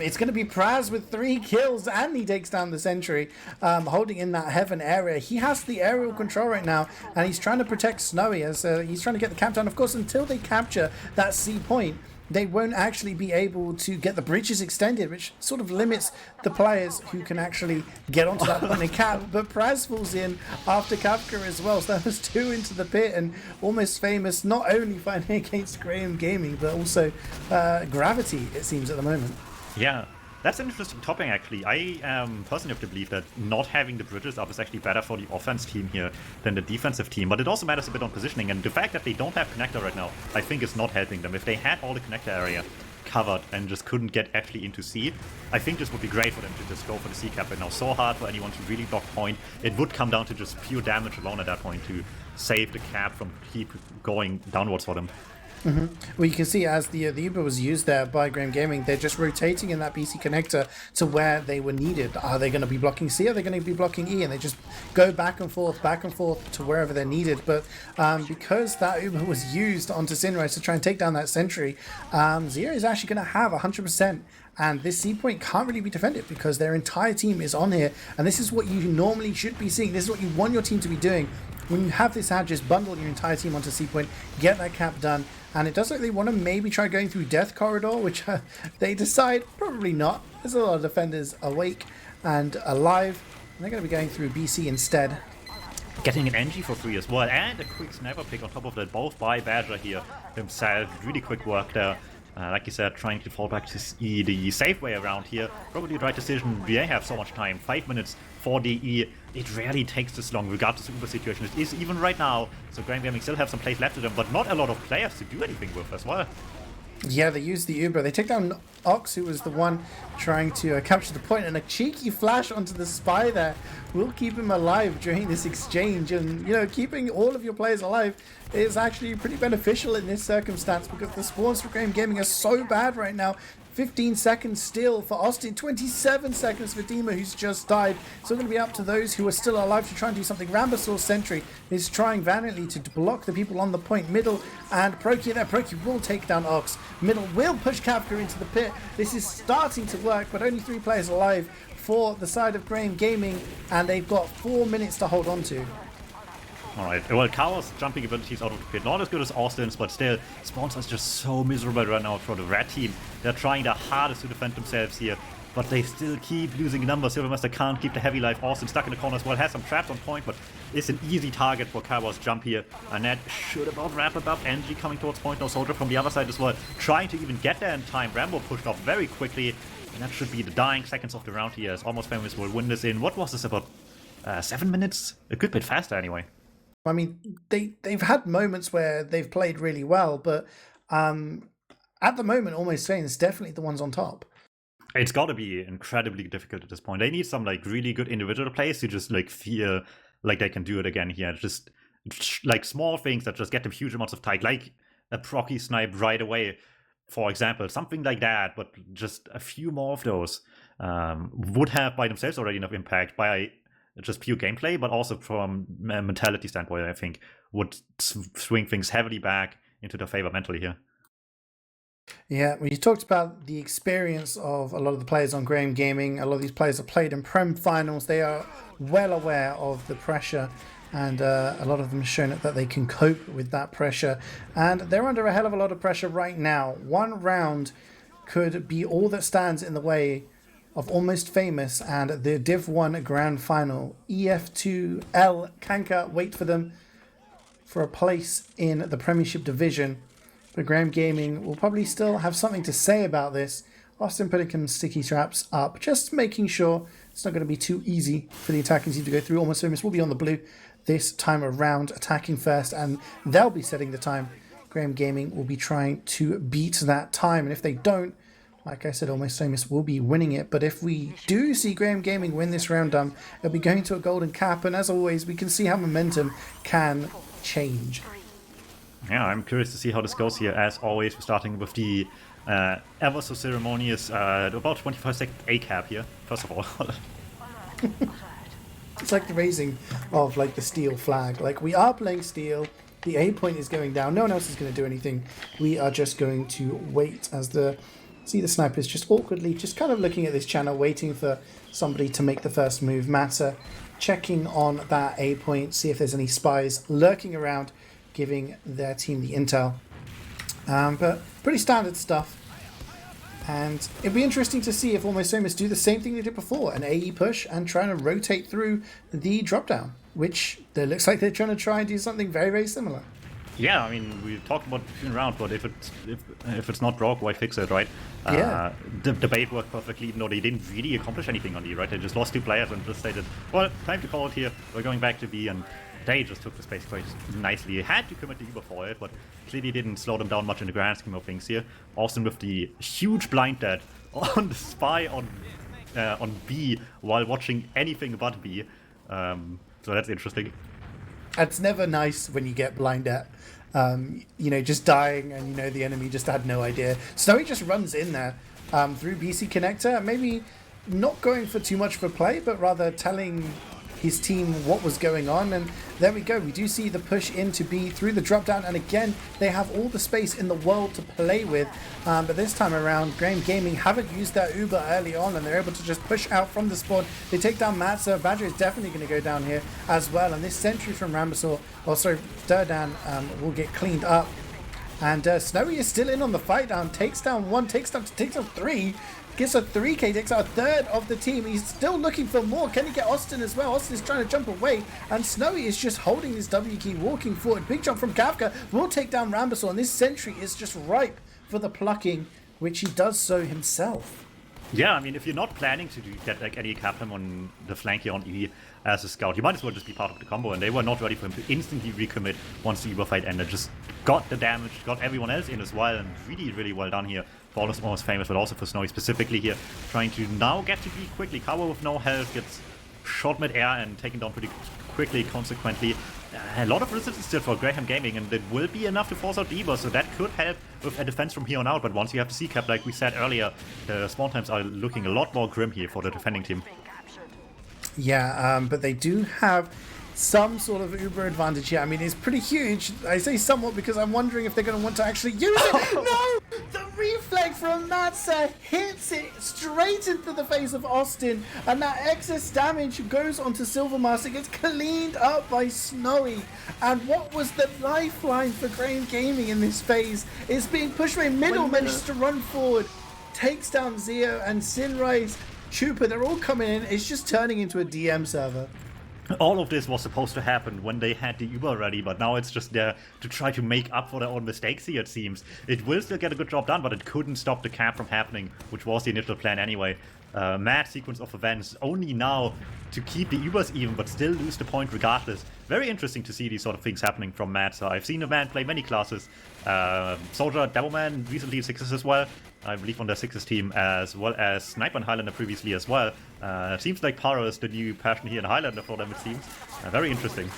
it's going to be Praz with 3 kills, and he takes down the sentry, holding in that heaven area. He has the aerial control right now, and he's trying to protect Snowy as he's trying to get the cap down. Of course, until they capture that C point, they won't actually be able to get the bridges extended, which sort of limits the players who can actually get onto that point and cap. But Praz falls in after Kafka as well, so that was 2 into the pit, and Almost Famous not only fighting against Graham Gaming, but also Gravity, it seems, at the moment. Yeah. That's an interesting topic, actually. I personally have to believe that not having the bridges up is actually better for the offense team here than the defensive team. But it also matters a bit on positioning. And the fact that they don't have connector right now, I think is not helping them. If they had all the connector area covered and just couldn't get actually into C, I think this would be great for them to just go for the C cap right now. So hard for anyone to really block point. It would come down to just pure damage alone at that point to save the cap from keep going downwards for them. Well, you can see as the Uber was used there by Graham Gaming, they're just rotating in that BC connector to where they were needed. Are they going to be blocking C? Are they going to be blocking E? And they just go back and forth to wherever they're needed. But because that Uber was used onto Sinrise to try and take down that sentry, Zero is actually going to have 100%. And this C point can't really be defended because their entire team is on here. And this is what you normally should be seeing. This is what you want your team to be doing. When you have this ad, just bundle your entire team onto C point, get that cap done. And it does look like they want to maybe try going through Death Corridor, which they decide probably not. There's a lot of defenders awake and alive. And they're going to be going through BC instead. Getting an NG for free as well, and a quick sniper pick on top of that, both by Badger here himself. Really quick work there. Like you said, trying to fall back to E the safe way around here. Probably the right decision. We have so much time. 5 minutes for the E. It rarely takes this long, regardless of the situation. It is even right now. So Graham Gaming still have some plays left to them, but not a lot of players to do anything with as well. Yeah, they use the Uber. They take down Ox, who was the one trying to capture the point, and a cheeky flash onto the spy there will keep him alive during this exchange. And, you know, keeping all of your players alive is actually pretty beneficial in this circumstance because the spawns for Graham Gaming are so bad right now. 15 seconds still for Austin, 27 seconds for Dima, who's just died. So going to be up to those who are still alive to try and do something. Rambosaur's Sentry is trying valiantly to block the people on the point. Middle and Proki there. Proki will take down Ox. Middle will push Kafka into the pit. This is starting to work, but only 3 players alive for the side of Graham Gaming, and they've got 4 minutes to hold on to. Alright, well, Kawa's jumping abilities out of the pit, not as good as Austin's, but still, Spawns is just so miserable right now for the red team. They're trying their hardest to defend themselves here, but they still keep losing numbers. Silvermaster can't keep the heavy life. Austin stuck in the corner as well, has some traps on point, but it's an easy target for Kawa's jump here. And that should about wrap it up. NG coming towards point, no Soldier from the other side as well, trying to even get there in time. Rambo pushed off very quickly, and that should be the dying seconds of the round here, as Almost Famous will win this in, what was this, about 7 minutes? A good bit faster anyway. I mean, they've had moments where they've played really well, but at the moment, Almost Famous is definitely the ones on top. It's got to be incredibly difficult at this point. They need some like really good individual plays to just like feel like they can do it again here. Just like small things that just get them huge amounts of time, like a procky snipe right away, for example, something like that. But just a few more of those would have by themselves already enough impact by just pure gameplay, but also from a mentality standpoint, I think would swing things heavily back into their favor mentally here. Yeah, well, you talked about the experience of a lot of the players on Graham Gaming. A lot of these players have played in Prem finals. They are well aware of the pressure, and a lot of them have shown that they can cope with that pressure. And they're under a hell of a lot of pressure right now. One round could be all that stands in the way of Almost Famous and the Div 1 Grand Final. EF2L Kanka wait for them for a place in the Premiership Division. But Graham Gaming will probably still have something to say about this. Austin putting some sticky traps up, just making sure it's not going to be too easy for the attacking team to go through. Almost Famous will be on the blue this time around, attacking first, and they'll be setting the time. Graham Gaming will be trying to beat that time, and if they don't, like I said, Almost Famous will be winning it. But if we do see Graham Gaming win this round, it'll be going to a golden cap. And as always, we can see how momentum can change. Yeah, I'm curious to see how this goes here. As always, we're starting with the ever so ceremonious, about 25-second A cap here, first of all. It's like the raising of like the steel flag. Like, we are playing steel. The A point is going down. No one else is going to do anything. We are just going to wait as the snipers just awkwardly just kind of looking at this channel, waiting for somebody to make the first move. Mata checking on that A point, see if there's any spies lurking around, giving their team the intel. But pretty standard stuff. And it'd be interesting to see if Almost Famous do the same thing they did before, an AE push and trying to rotate through the drop down, which it looks like they're trying to try and do something very, very similar. Yeah, I mean, we talked about between round, but if it's not broke, why fix it, right? Yeah. The bait worked perfectly, even though they didn't really accomplish anything on D, right? They just lost 2 players and just stated, well, time to call it here, we're going back to B, and they just took the space quite nicely. Had to commit the Uber for it, but clearly didn't slow them down much in the grand scheme of things here. Austin with the huge blind dead on the spy on B while watching anything but B. So that's interesting. It's never nice when you get blind at, just dying and the enemy just had no idea. Snowy just runs in there through BC connector, maybe not going for too much for play, but rather telling his team what was going on. And there we go. We do see the push into B through the drop down. And again, they have all the space in the world to play with. But this time around, Graham Gaming haven't used that Uber early on, and they're able to just push out from the spawn. They take down Matza. Badger is definitely going to go down here as well. And this sentry from Rambasaur, Durdan, will get cleaned up. And Snowy is still in on the fight down. Takes down 1, takes down 3. Gets a 3k, takes out a third of the team. He's still looking for more. Can he get Austin as well? Austin is trying to jump away, and Snowy is just holding his W key, walking forward. Big jump from Kafka will take down Rambasaur, and this sentry is just ripe for the plucking, which he does so himself. Yeah, I mean, if you're not planning to get like any Captain on the flank here on E as a scout, you might as well just be part of the combo, and they were not ready for him to instantly recommit once the Uber fight ended. Just got the damage, got everyone else in as well, and really, really well done here. For Almost Famous, but also for Snowy specifically here, trying to now get to B quickly. Kawa with no health gets shot mid-air and taken down pretty quickly, consequently. A lot of resistance still for Graham Gaming, and it will be enough to force out the Uber, so that could help with a defense from here on out. But once you have the C-Cap, like we said earlier, the spawn times are looking a lot more grim here for the defending team. Yeah, but they do have some sort of Uber advantage here. I mean, it's pretty huge. I say somewhat because I'm wondering if they're going to want to actually use it. No! The reflex from Matza hits it straight into the face of Austin, and that excess damage goes onto Silvermaster, gets cleaned up by Snowy. And what was the lifeline for Graham Gaming in this phase is being pushed away. Middle manages to run forward, takes down Zeo and Sinrise, Chupa. They're all coming in. It's just turning into a DM server. All of this was supposed to happen when they had the Uber ready, but now it's just there to try to make up for their own mistakes here, it seems. It will still get a good job done, but it couldn't stop the cap from happening, which was the initial plan anyway. Mad sequence of events, only now to keep the Ubers even, but still lose the point regardless. Very interesting to see these sort of things happening from Mad. So I've seen the man play many classes. Soldier, Devilman, recently 6s as well. I believe on their 6s team, as well as Sniper and Highlander previously as well. Seems like Pyro is the new passion here in Highlander for them, it seems. Very interesting.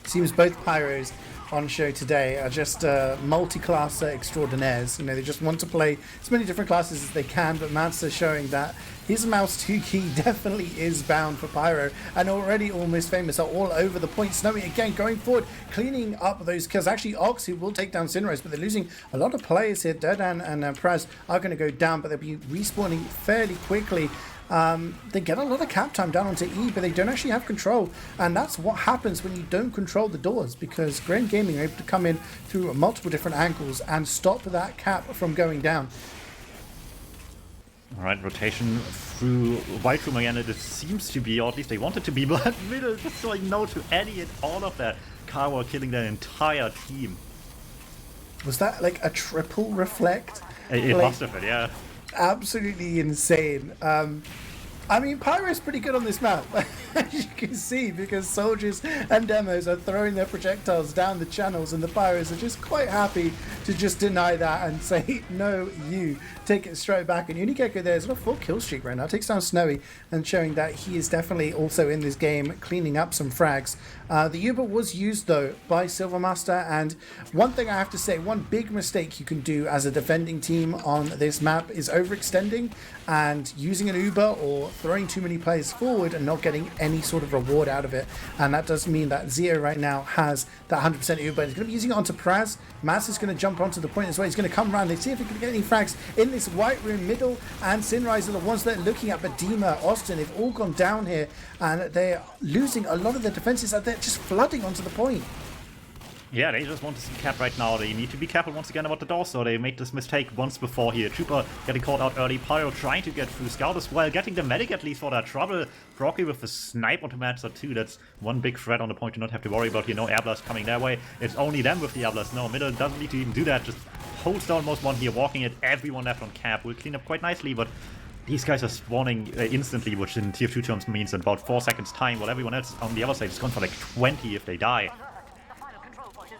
Seems both Pyros on show today are just multi-class extraordinaires. They just want to play as many different classes as they can, but Matza showing that his mouse 2 key definitely is bound for Pyro, and already Almost Famous are all over the point. Snowy again going forward, cleaning up those kills. Actually, Ox, who will take down Sinrise, but they're losing a lot of players here. Durdan and Praz are going to go down, but they'll be respawning fairly quickly. They get a lot of cap time down onto E, but they don't actually have control, and that's what happens when you don't control the doors, because Graham Gaming are able to come in through multiple different angles and stop that cap from going down. Alright, rotation through White Room again. It seems to be, or at least they want it to be, but Middle just saying no to any and all of that. Kawa killing their entire team. Was that like a triple reflect? It must have been, yeah. Absolutely insane. I mean, Pyro's pretty good on this map, as you can see, because soldiers and demos are throwing their projectiles down the channels, and the Pyros are just quite happy to just deny that and say, no, you take it straight back. And Unikeko there is on a full kill streak right now, takes down Snowy, and showing that he is definitely also in this game, cleaning up some frags. The Uber was used, though, by Silvermaster, and one thing I have to say, one big mistake you can do as a defending team on this map is overextending and using an Uber or throwing too many players forward and not getting any sort of reward out of it. And that does mean that Zeo right now has that 100% Uber. He's going to be using it onto Praz. Maz is going to jump onto the point as well. He's going to come around. They see if he can get any frags in this White Room middle, and Sinrise are the ones that are looking at, but Dima, Austin, they've all gone down here, and they're losing a lot of their defenses. They're just flooding onto the point. Yeah, they just want to see Cap right now. They need to be careful once again about the door, so they made this mistake once before here. Trooper getting caught out early, Pyro trying to get through, Scout as well, getting the medic at least for that trouble. Brocky with the snipe onto Matzer too, that's one big threat on the point to not have to worry about here. No air blast coming their way, it's only them with the air blast. No, middle doesn't need to even do that, just holds down most one here, walking it, everyone left on Cap. Will clean up quite nicely, but these guys are spawning instantly, which in TF2 terms means in about 4 seconds time, while everyone else on the other side is gone for like 20 if they die.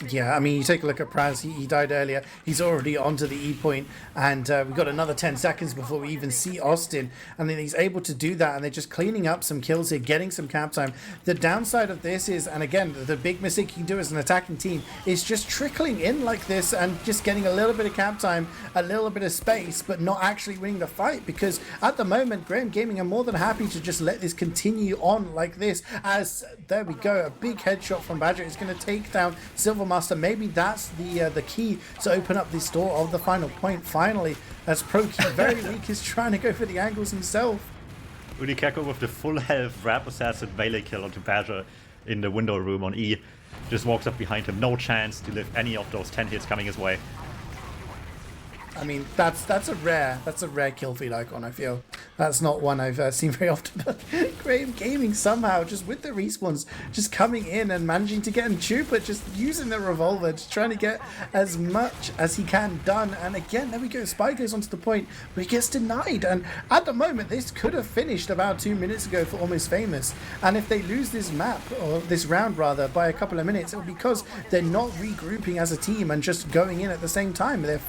Yeah, I mean, you take a look at Praz, he died earlier. He's already onto the E point, and we've got another 10 seconds before we even see Austin. And then he's able to do that, and they're just cleaning up some kills here, getting some cap time. The downside of this is, and again, the big mistake you can do as an attacking team is just trickling in like this and just getting a little bit of cap time, a little bit of space, but not actually winning the fight. Because at the moment, Graham Gaming are more than happy to just let this continue on like this. As there we go, a big headshot from Badger is going to take down Silvermaster. Maybe that's the key to open up this door of the final point finally, as Proki, very weak, is trying to go for the angles himself. Unikeko with the full health Rap Assassin melee kill onto Badger in the window room on E. Just walks up behind him, no chance to live any of those 10 hits coming his way. I mean, that's a rare kill feed icon, I feel. That's not one I've seen very often, but Graham Gaming somehow, just with the respawns, just coming in and managing to get in Trooper, just using the revolver, just trying to get as much as he can done. And again, there we go, Spy goes onto the point, but he gets denied. And at the moment, this could have finished about 2 minutes ago for Almost Famous. And if they lose this map, or this round rather, by a couple of minutes, it'll be because they're not regrouping as a team and just going in at the same time. They're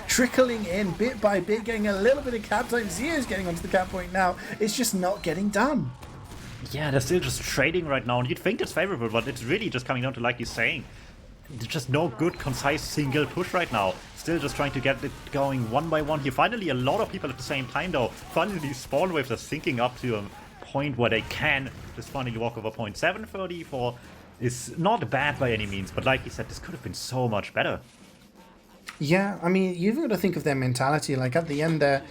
trickling in bit by bit, getting a little bit of cap time. Zio's getting onto the cap point now. It's just not getting done. Yeah, they're still just trading right now, and you'd think it's favorable, but it's really just coming down to, like you're saying, there's just no good, concise single push right now. Still just trying to get it going one by one here. Finally, a lot of people at the same time, though. Finally, these spawn waves are syncing up to a point where they can just finally walk over point. 734 is not bad by any means, but like you said, this could have been so much better. Yeah, I mean, you've got to think of their mentality. Like at the end there,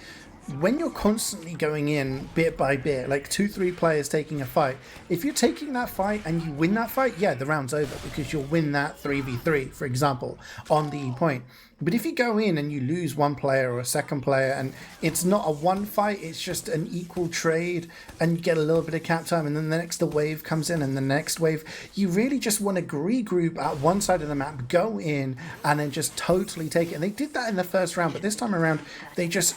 when you're constantly going in bit by bit, like 2-3 players taking a fight, if you're taking that fight and you win that fight, yeah, the round's over because you'll win that 3v3, for example, on the point. But if you go in and you lose one player or a second player and it's not a one fight, it's just an equal trade and you get a little bit of cap time and then the next wave comes in and the next wave, you really just want to regroup at one side of the map, go in and then just totally take it. And they did that in the first round, but this time around they just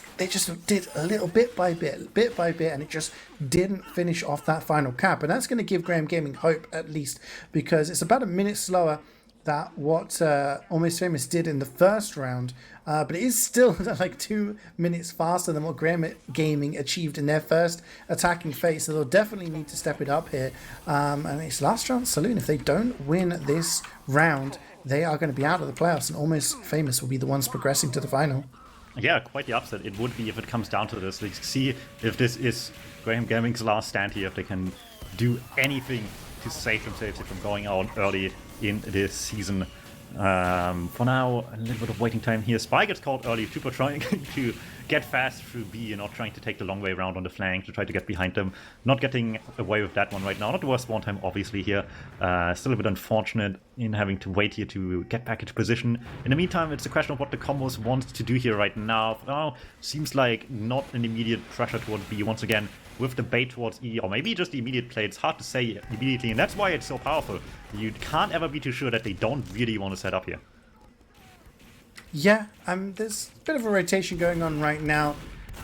did a little bit by bit, and it just didn't finish off that final cap. And that's going to give Graham Gaming hope, at least, because it's about a minute slower that what Almost Famous did in the first round, but it is still like 2 minutes faster than what Graham Gaming achieved in their first attacking phase, so they'll definitely need to step it up here. And it's last chance saloon. If they don't win this round, they are going to be out of the playoffs, and Almost Famous will be the ones progressing to the final. Yeah, quite the upset it would be if it comes down to this. Let's see if this is Graham Gaming's last stand here, if they can do anything to save themselves from going out early in this season. For now, a little bit of waiting time here. Spy gets caught early. Trooper trying to get fast through B and not trying to take the long way around on the flank to try to get behind them. Not getting away with that one right now. Not the worst spawn time, obviously, here. Still a bit unfortunate in having to wait here to get back into position. In the meantime, it's a question of what the combos want to do here right now. For now, seems like not an immediate pressure towards B once again. With the bait towards E, or maybe just the immediate play. It's hard to say immediately, and that's why it's so powerful. You can't ever be too sure that they don't really want to set up here. Yeah, there's a bit of a rotation going on right now,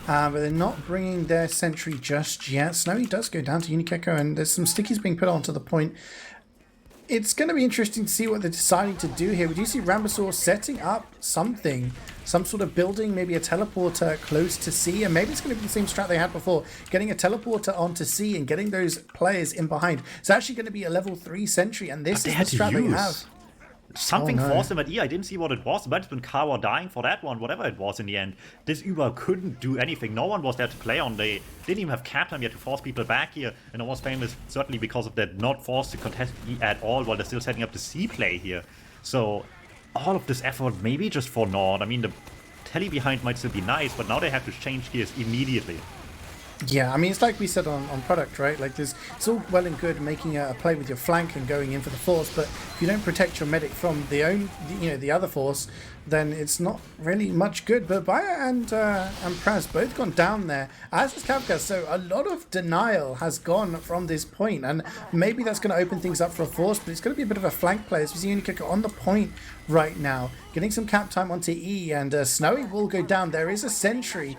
but they're not bringing their sentry just yet. Snowy does go down to Unikeko, and there's some stickies being put onto the point. It's going to be interesting to see what they're deciding to do here. We do see Rambasaur setting up something, some sort of building, maybe a teleporter close to C, and maybe it's going to be the same strat they had before, getting a teleporter onto C and getting those players in behind. It's actually going to be a level 3 sentry, and this is the strat they have. Something forced him at E. I didn't see what it was. It might have been Kawa dying for that one, whatever it was in the end. This Uber couldn't do anything. No one was there to play on. They didn't even have cap time yet to force people back here. And it was famous certainly because of that, not forced to contest E at all while they're still setting up the C play here. So all of this effort maybe just for naught. I mean, the telly behind might still be nice, but now they have to change gears immediately. Yeah, I mean, it's like we said on product, right? Like, it's all well and good making a play with your flank and going in for the force, but if you don't protect your medic from the other force, then it's not really much good. But Bayer and Praz both gone down there, as has Kafka. So a lot of denial has gone from this point, and maybe that's going to open things up for a force, but it's going to be a bit of a flank play as we see Unikicker on the point right now, getting some cap time onto E, and Snowy will go down. There is a sentry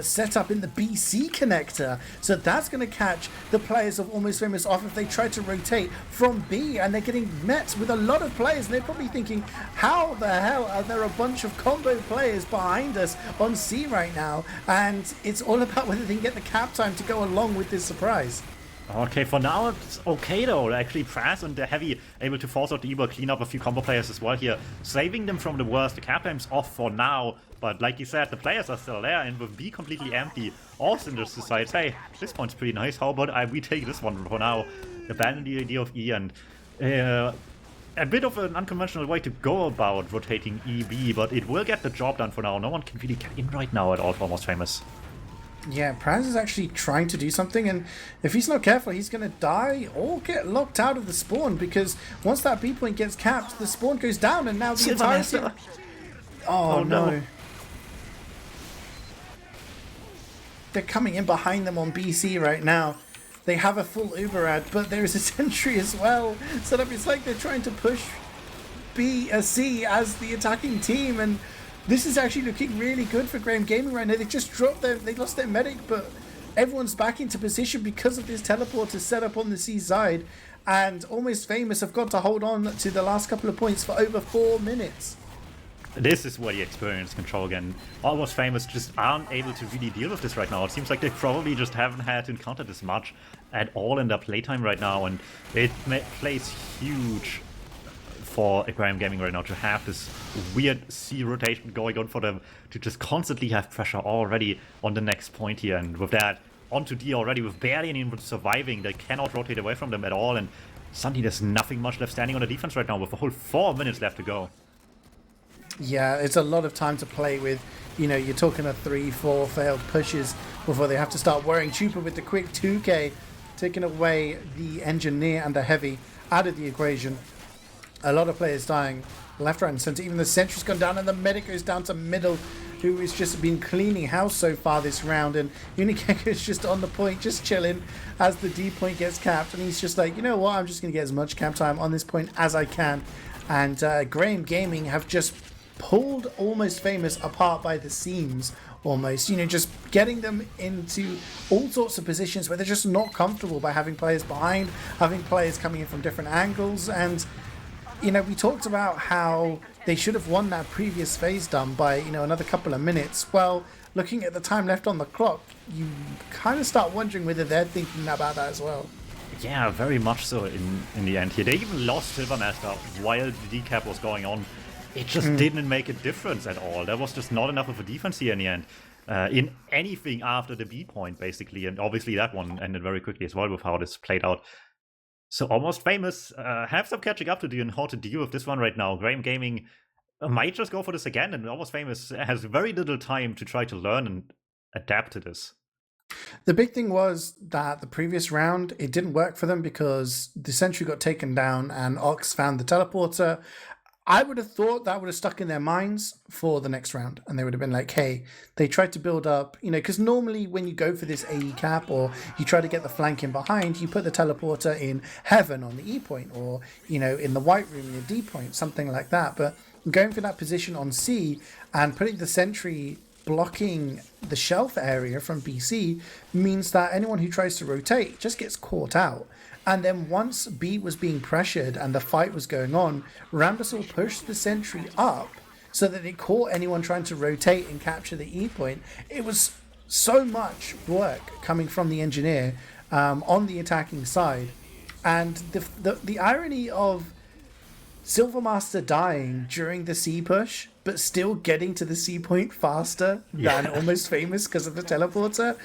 set up in the BC connector, so that's going to catch the players of Almost Famous off if they try to rotate from B, and they're getting met with a lot of players, and they're probably thinking, how the hell are there a bunch of combo players behind us on C right now? And it's all about whether they can get the cap time to go along with this surprise. Okay, for now it's okay though. Actually, Praz and the Heavy able to force out the Eber, clean up a few combo players as well here, saving them from the worst. The cap time's off for now, but like you said, the players are still there, and with B completely empty, Austin just decides, hey, this point's pretty nice, how about we take this one for now, abandon the idea of E, and a bit of an unconventional way to go about rotating EB, but it will get the job done for now. No one can really get in right now at all for Almost Famous. Yeah, Praz is actually trying to do something, and if he's not careful, he's going to die or get locked out of the spawn, because once that B point gets capped, the spawn goes down, and now the entire team... Oh no. They're coming in behind them on BC right now. They have a full Uberad, but there is a sentry as well set up. It's like they're trying to push C as the attacking team, and this is actually looking really good for Graham Gaming right now. They just dropped they lost their medic, but everyone's back into position because of this teleporter set up on the C side, and Almost Famous have got to hold on to the last couple of points for over 4 minutes. This is where the experience control again. Almost Famous just aren't able to really deal with this right now. It seems like they probably just haven't had to encounter this much at all in their playtime right now, and it plays huge for Graham Gaming right now to have this weird C rotation going on for them, to just constantly have pressure already on the next point here, and with that onto D already with barely anyone surviving. They cannot rotate away from them at all, and suddenly there's nothing much left standing on the defense right now with a whole 4 minutes left to go. Yeah, it's a lot of time to play with. You know, you're talking of 3-4 failed pushes before they have to start worrying. Chupa with the quick 2K, taking away the engineer and the heavy out of the equation. A lot of players dying left, right, and center. Even the sentry's gone down, and the medic goes down to middle, who has just been cleaning house so far this round. And Unikeka is just on the point, just chilling as the D point gets capped. And he's just like, you know what, I'm just going to get as much cap time on this point as I can. And Graham Gaming have just pulled Almost Famous apart by the seams almost, you know, just getting them into all sorts of positions where they're just not comfortable by having players behind, having players coming in from different angles. And you know, we talked about how they should have won that previous phase done by, you know, another couple of minutes. Well, looking at the time left on the clock, you kind of start wondering whether they're thinking about that as well. Yeah, very much so in the end here. They even lost Silvermaster while the decap was going on. It just didn't make a difference at all. There was just not enough of a defense here in the end. In anything after the B point, basically. And obviously that one ended very quickly as well with how this played out. So Almost Famous have some catching up to do and how to deal with this one right now. Graham Gaming might just go for this again, and Almost Famous has very little time to try to learn and adapt to this. The big thing was that the previous round, it didn't work for them because the sentry got taken down and Ox found the teleporter. I would have thought that would have stuck in their minds for the next round, and they would have been like, hey, they tried to build up, you know, because normally when you go for this AE cap or you try to get the flank in behind, you put the teleporter in heaven on the E point, or, you know, in the white room in the D point, something like that. But going for that position on C and putting the sentry blocking the shelf area from BC means that anyone who tries to rotate just gets caught out. And then once B was being pressured and the fight was going on, Rambasul pushed the sentry up so that it caught anyone trying to rotate and capture the E point. It was so much work coming from the engineer on the attacking side. And the irony of Silvermaster dying during the C push, but still getting to the C point faster than Almost Famous because of the teleporter.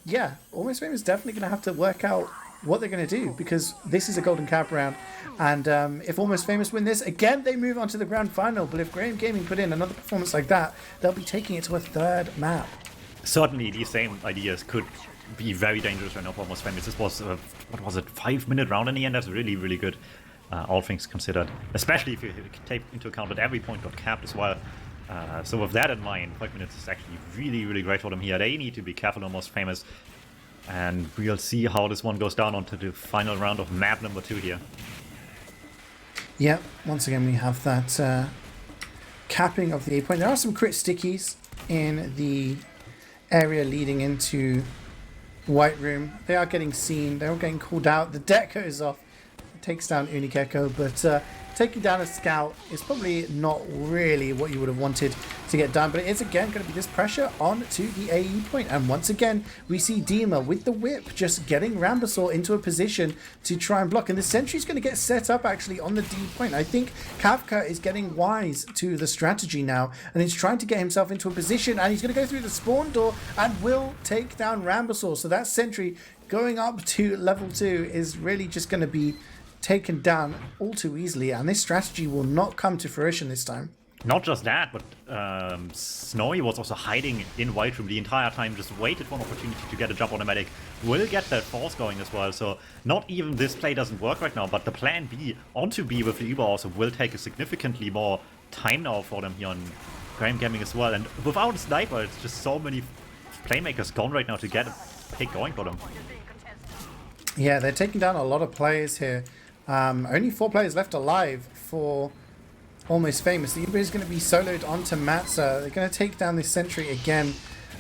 Yeah, Almost Famous definitely going to have to work out what they're going to do, because this is a golden cap round, and if Almost Famous win this again, they move on to the grand final. But if Graham Gaming put in another performance like that, they'll be taking it to a third map. certainly these same ideas could be very dangerous right now for Almost Famous. This was, what was it, 5-minute round in the end? That's really, really good, all things considered. Especially if you take into account that every point got capped as well. So with that in mind, 5 minutes is actually really, really great for them here. They need to be careful, Almost Famous. And we'll see how this one goes down onto the final round of map number 2 here. Yeah, once again we have that capping of the A point. There are some crit stickies in the area leading into White Room. They are getting seen. They're all getting called out. The deck goes off. It takes down Unikeko, but taking down a scout is probably not really what you would have wanted to get done, but it is again going to be this pressure on to the AE point. And once again, we see Dima with the whip just getting Rambasaur into a position to try and block. And the sentry's going to get set up actually on the D point. I think Kafka is getting wise to the strategy now, and he's trying to get himself into a position, and he's going to go through the spawn door and will take down Rambasaur. So that sentry going up to level 2 is really just going to be taken down all too easily, and this strategy will not come to fruition this time. Not just that, but Snowy was also hiding in White Room the entire time, just waited for an opportunity to get a jump on the medic. Will get that force going as well, so not even this play doesn't work right now, but the plan B onto B with the Uber also will take a significantly more time now for them here on Graham Gaming as well. And without a sniper, it's just so many playmakers gone right now to get a pick going for them. Yeah, they're taking down a lot of players here. Only 4 players left alive for Almost Famous. The Uber is going to be soloed onto Matza. They're going to take down this sentry again.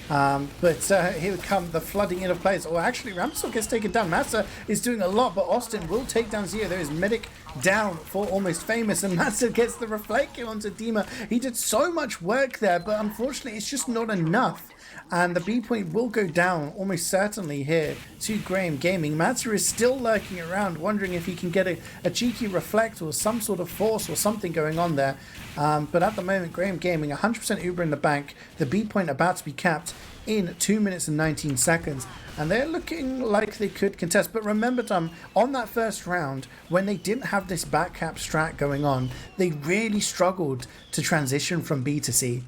But here come the flooding in of players. Oh, actually, Ramsel gets taken down. Matza is doing a lot, but Austin will take down Zio. There is medic down for Almost Famous, and Matza gets the reflect kill onto Dima. He did so much work there, but unfortunately, it's just not enough. And the B point will go down almost certainly here to Graham Gaming. Matza is still lurking around, wondering if he can get a cheeky reflect or some sort of force or something going on there. But at the moment, Graham Gaming, 100% Uber in the bank. The B point about to be capped in 2 minutes and 19 seconds. And they're looking like they could contest. But remember, Tom, on that first round, when they didn't have this back cap strat going on, they really struggled to transition from B to C.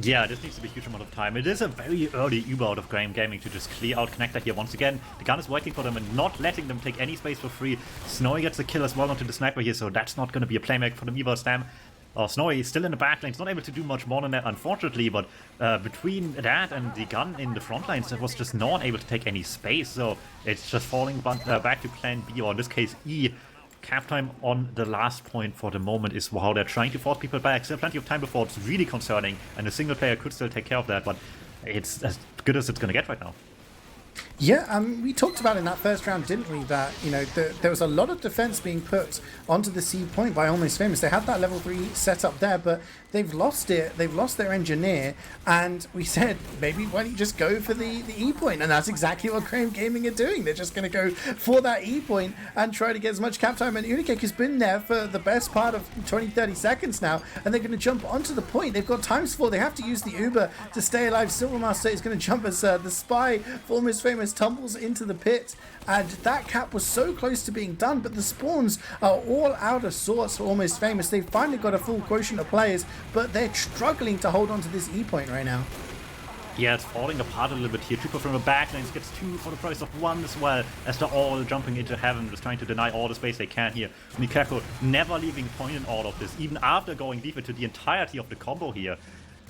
Yeah, this needs to be a huge amount of time. It is a very early Uber out of Graham Gaming to just clear out Connector here once again. The gun is waiting for them and not letting them take any space for free. Snowy gets the kill as well onto the sniper here, so that's not going to be a playmaker for them either. Snowy is still in the back lane. He's not able to do much more than that, unfortunately, but between that and the gun in the front lines, it was just not able to take any space, so it's just falling back to plan B, or in this case E. Cap time on the last point for the moment is how they're trying to force people back. Still plenty of time before it's really concerning, and a single player could still take care of that, but it's as good as it's going to get right now. Yeah, we talked about in that first round, didn't we, that, you know, there was a lot of defense being put onto the C point by Almost Famous. They had that level 3 set up there, but they've lost it. They've lost their engineer, and we said, maybe why don't you just go for the E point? And that's exactly what Graham Gaming are doing. They're just going to go for that E point and try to get as much cap time. And Unikek has been there for the best part of 20-30 seconds now, and they're going to jump onto the point. They've got times for. They have to use the Uber to stay alive. Silvermaster is going to jump as the spy for Almost Famous tumbles into the pit, and that cap was so close to being done, but the spawns are all out of sorts for Almost Famous. They've finally got a full quotient of players, but they're struggling to hold on to this E point right now. Yeah, it's falling apart a little bit here. Trooper from the back lanes gets 2 for the price of 1 as well, as they're all jumping into heaven, just trying to deny all the space they can here. Mikako never leaving point in all of this, even after going deep into the entirety of the combo here.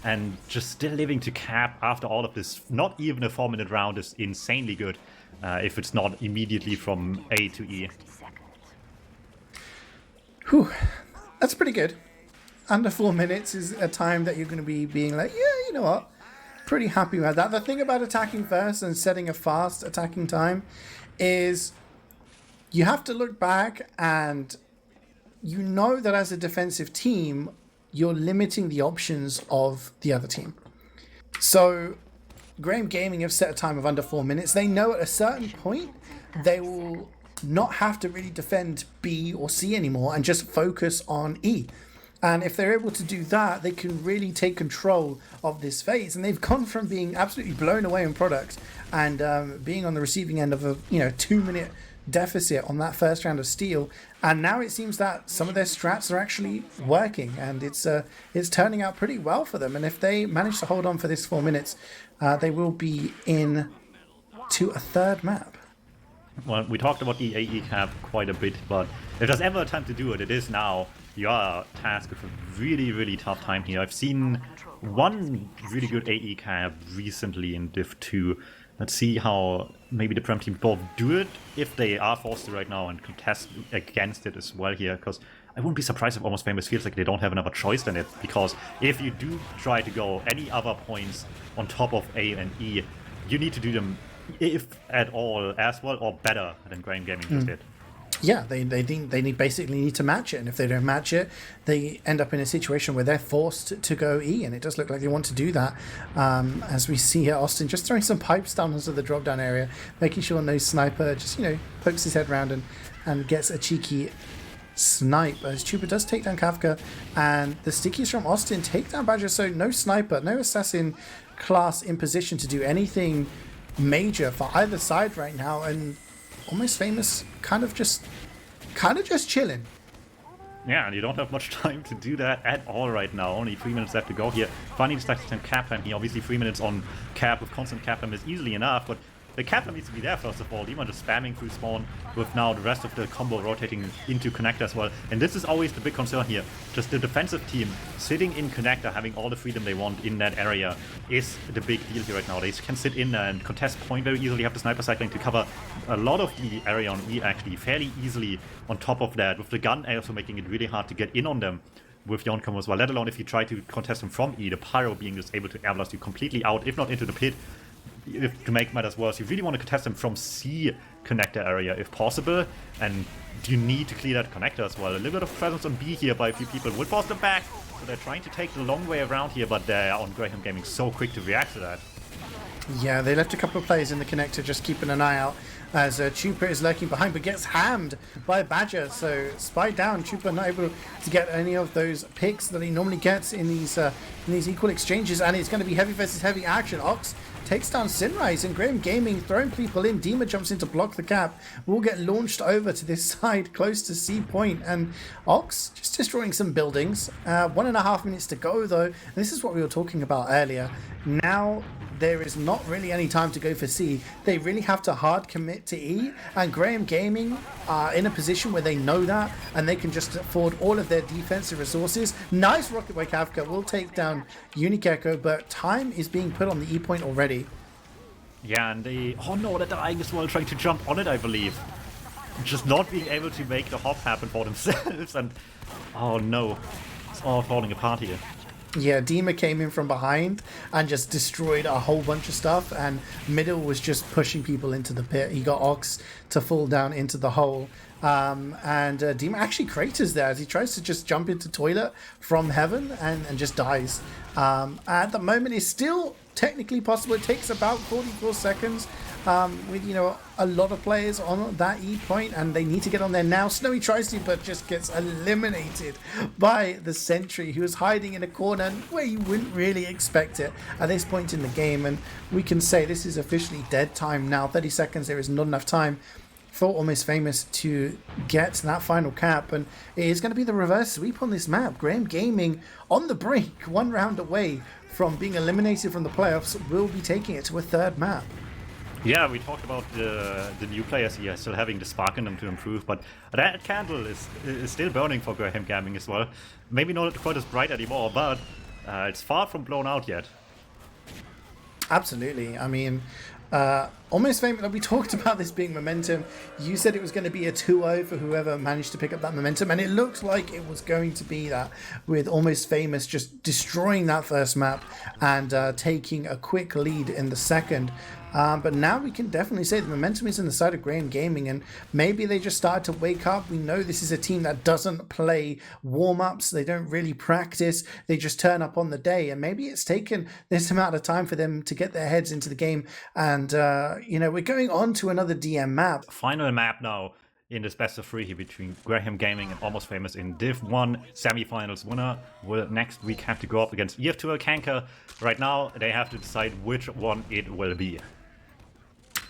And just still living to cap after all of this. Not even a 4-minute round is insanely good if it's not immediately from A to E. Whew, that's pretty good. Under 4 minutes is a time that you're going to be being like, yeah, you know what? Pretty happy with that. The thing about attacking first and setting a fast attacking time is you have to look back, and you know that as a defensive team, you're limiting the options of the other team. So Graham Gaming have set a time of under 4 minutes. They know at a certain point they will not have to really defend B or C anymore and just focus on E. And if they're able to do that, they can really take control of this phase. And they've gone from being absolutely blown away in product and being on the receiving end of a 2-minute deficit on that first round of Steel, and now it seems that some of their strats are actually working, and it's turning out pretty well for them. And if they manage to hold on for this 4 minutes, they will be in to a third map. Well, we talked about the AE cap quite a bit, but if there's ever a time to do it, it is now. You are tasked with a really, really tough time here. I've seen one really good AE cap recently in Div 2. Let's see how maybe the DuMmTm both do it, if they are forced to right now, and contest against it as well here, because I wouldn't be surprised if Almost Famous feels like they don't have another choice than it, because if you do try to go any other points on top of A and E, you need to do them, if at all, as well or better than Graham Gaming just did. Yeah, they basically need to match it, and if they don't match it, they end up in a situation where they're forced to go E, and it does look like they want to do that. As we see here, Austin just throwing some pipes down into the drop-down area, making sure no sniper just, pokes his head around and gets a cheeky snipe, as Chupa does take down Kafka, and the stickies from Austin take down Badger, so no sniper, no assassin class in position to do anything major for either side right now, and Almost Famous kind of just chilling. Yeah, and you don't have much time to do that at all right now. Only 3 minutes left to go here. Finding the stacks and cap time here. Obviously 3 minutes on cap with constant cap time is easily enough, but the cap time needs to be there first of all. DuMmTm just spamming through spawn with now the rest of the combo rotating into connector as well. And this is always the big concern here. Just the defensive team sitting in connector, having all the freedom they want in that area is the big deal here right now. They can sit in and contest point very easily, have the sniper cycling to cover a lot of the area on E actually fairly easily. On top of that, with the gun also making it really hard to get in on them with your own combo as well, let alone if you try to contest them from E, the pyro being just able to air blast you completely out, if not into the pit. If, to make matters worse, you really want to contest them from C connector area if possible, and you need to clear that connector as well. A little bit of presence on B here by a few people will force them back, so they're trying to take the long way around here, but they're on Graham Gaming so quick to react to that. Yeah, they left a couple of players in the connector just keeping an eye out as Chupa is lurking behind, but gets hammed by Badger. So spied down, Chupa not able to get any of those picks that he normally gets in these equal exchanges, and it's going to be heavy versus heavy action. Ox takes down Sinrise, and Graham Gaming throwing people in. Dima jumps in to block the cap. Will get launched over to this side close to C point, and Ox just destroying some buildings. 1.5 minutes to go though. This is what we were talking about earlier. Now there is not really any time to go for C. They really have to hard commit to E, and Graham Gaming are in a position where they know that, and they can just afford all of their defensive resources. Nice rocket by Kafka, will take down Unikeko, but time is being put on the E point already. Yeah, and they... Oh no, they're dying as well, trying to jump on it, I believe. Just not being able to make the hop happen for themselves, and... Oh no, it's all falling apart here. Yeah, Dima came in from behind and just destroyed a whole bunch of stuff, and Middle was just pushing people into the pit. He got Ox to fall down into the hole, and Dima actually craters there as he tries to just jump into toilet from heaven and just dies. At the moment, it's still technically possible. It takes about 44 seconds with, a lot of players on that E point, and they need to get on there now. Snowy tries to, but just gets eliminated by the sentry, who is hiding in a corner where you wouldn't really expect it at this point in the game. And we can say this is officially dead time now. 30 seconds, there is not enough time for Almost Famous to get that final cap, and it is going to be the reverse sweep on this map. Graham Gaming on the brink, 1 round away from being eliminated from the playoffs, will be taking it to a third map. Yeah, we talked about the new players here still having the spark in them to improve, but that candle is still burning for Graham Gaming as well. Maybe not quite as bright anymore, but it's far from blown out yet. Absolutely. I mean, Almost Famous, we talked about this being momentum. You said it was going to be a 2-0 for whoever managed to pick up that momentum, and it looked like it was going to be that, with Almost Famous just destroying that first map and taking a quick lead in the second. But now we can definitely say the momentum is on the side of Graham Gaming, and maybe they just started to wake up. We know this is a team that doesn't play warm-ups. They don't really practice. They just turn up on the day, and maybe it's taken this amount of time for them to get their heads into the game. And, we're going on to another DM map. Final map now in this best of 3 here between Graham Gaming and Almost Famous in Div 1 semifinals. Winner will next week have to go up against TF2L Highlander. Right now, they have to decide which one it will be.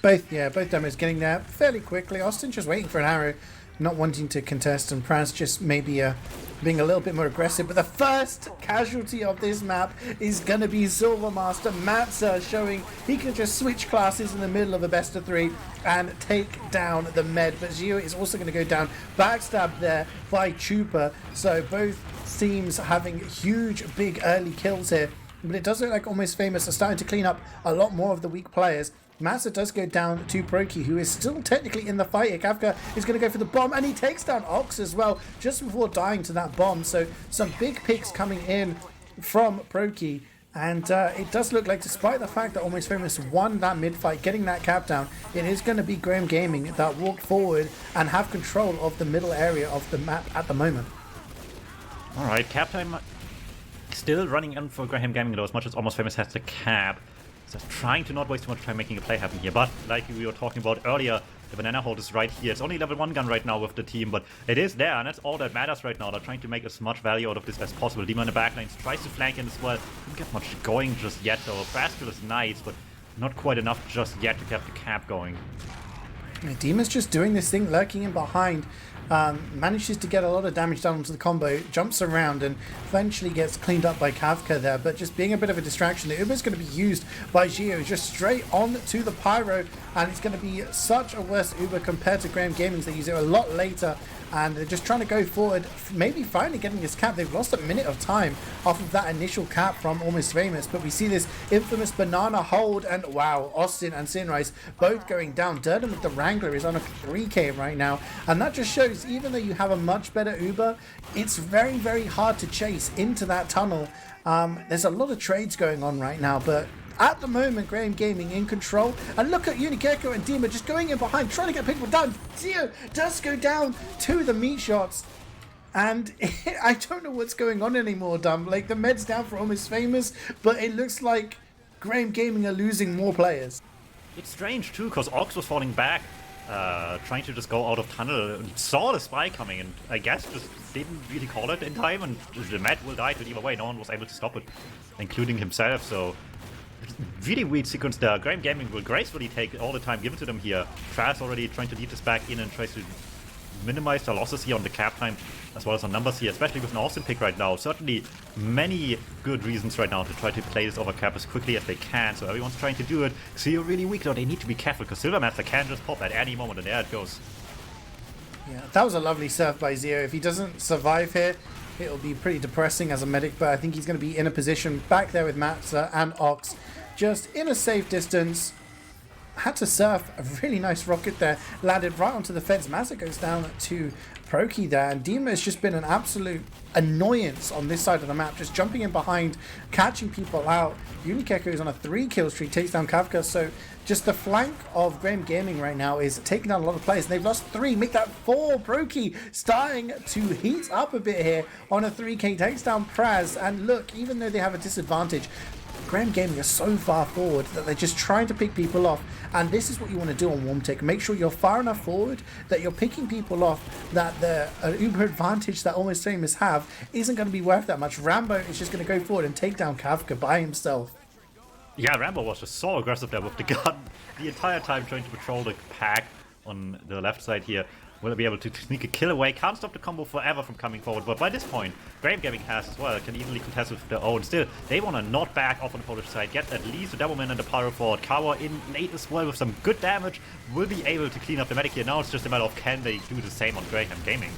Both demos getting there fairly quickly. Austin just waiting for an arrow, not wanting to contest, and Praz just maybe being a little bit more aggressive. But the first casualty of this map is going to be Silvermaster. Matza showing he can just switch classes in the middle of a best of 3 and take down the med. But CeeJaey is also going to go down. Backstabbed there by Chupa. So both teams having huge, big early kills here. But it does look like Almost Famous are starting to clean up a lot more of the weak players. Matza does go down to Proki, who is still technically in the fight here. Kafka is going to go for the bomb, and he takes down Ox as well, just before dying to that bomb. So some big picks coming in from Proki. And it does look like, despite the fact that Almost Famous won that mid-fight, getting that cap down, it is going to be Graham Gaming that walked forward and have control of the middle area of the map at the moment. Alright, cap time still running in for Graham Gaming, though, as much as Almost Famous has the cap. Just trying to not waste too much time making a play happen here. But like we were talking about earlier, the banana hold is right here. It's only level 1 gun right now with the team, but it is there, and that's all that matters right now. They're trying to make as much value out of this as possible. Demon in the backlines tries to flank in as well. Didn't get much going just yet, though. Frascal is nice, but not quite enough just yet to get the cap going. Yeah, Demon's just doing this thing, lurking in behind. Manages to get a lot of damage done onto the combo, jumps around and eventually gets cleaned up by Kafka there, but just being a bit of a distraction. The Uber is going to be used by Gio just straight on to the Pyro, and it's going to be such a worse Uber compared to Graham Gaming's. They use it a lot later, and they're just trying to go forward, maybe finally getting this cap. They've lost a minute of time off of that initial cap from Almost Famous, but we see this infamous banana hold, and wow, Austin and Sinrise both going down. Durden with the Wrangler is on a 3k right now, and that just shows, even though you have a much better Uber, it's very, very hard to chase into that tunnel. There's a lot of trades going on right now, but at the moment, Graham Gaming in control. And look at Unikeko and Dima just going in behind, trying to get people down. Zio does go down to the meat shots. And I don't know what's going on anymore, Dum. Like, the med's down for Almost Famous, but it looks like Graham Gaming are losing more players. It's strange, too, because Ox was falling back, trying to just go out of tunnel. He saw the spy coming, and I guess just didn't really call it in time, and the med will die to either way. No one was able to stop it, including himself, so... Really weird sequence there. Graham Gaming will gracefully take all the time given to them here. Trash already trying to lead this back in and tries to minimize the losses here on the cap time as well as on numbers here, especially with an Austin pick right now. Certainly many good reasons right now to try to play this over cap as quickly as they can, so everyone's trying to do it. Xio really weak though, they need to be careful because Silvermaster can just pop at any moment, and there it goes. Yeah, that was a lovely surf by Zio. If he doesn't survive here, it'll be pretty depressing as a medic, but I think he's going to be in a position back there with Matza and Ox, just in a safe distance. Had to surf a really nice rocket there, landed right onto the fence. Matza goes down to Proki there, and Dima has just been an absolute annoyance on this side of the map, just jumping in behind, catching people out. Unikeko is on a 3-kill streak, takes down Kafka, so just the flank of Graham Gaming right now is taking down a lot of players. They've lost 3, make that 4. Proki starting to heat up a bit here on a 3k, takes down Praz, and look, even though they have a disadvantage, Graham Gaming are so far forward that they're just trying to pick people off, and this is what you want to do on DuMmTm. Make sure you're far enough forward that you're picking people off, that the uber advantage that Almost Famous have isn't going to be worth that much. Rambo is just going to go forward and take down Kafka by himself. Yeah, Rambo was just so aggressive there with the gun the entire time, trying to patrol the pack on the left side here. Will be able to sneak a kill away, can't stop the combo forever from coming forward, but by this point, Graham Gaming has as well, can easily contest with their own. Still, they want to not back off on the Polish side, get at least a DuMmTm and the Pyro forward. Kawa in late as well with some good damage, will be able to clean up the medic here. Now it's just a matter of can they do the same on Graham Gaming.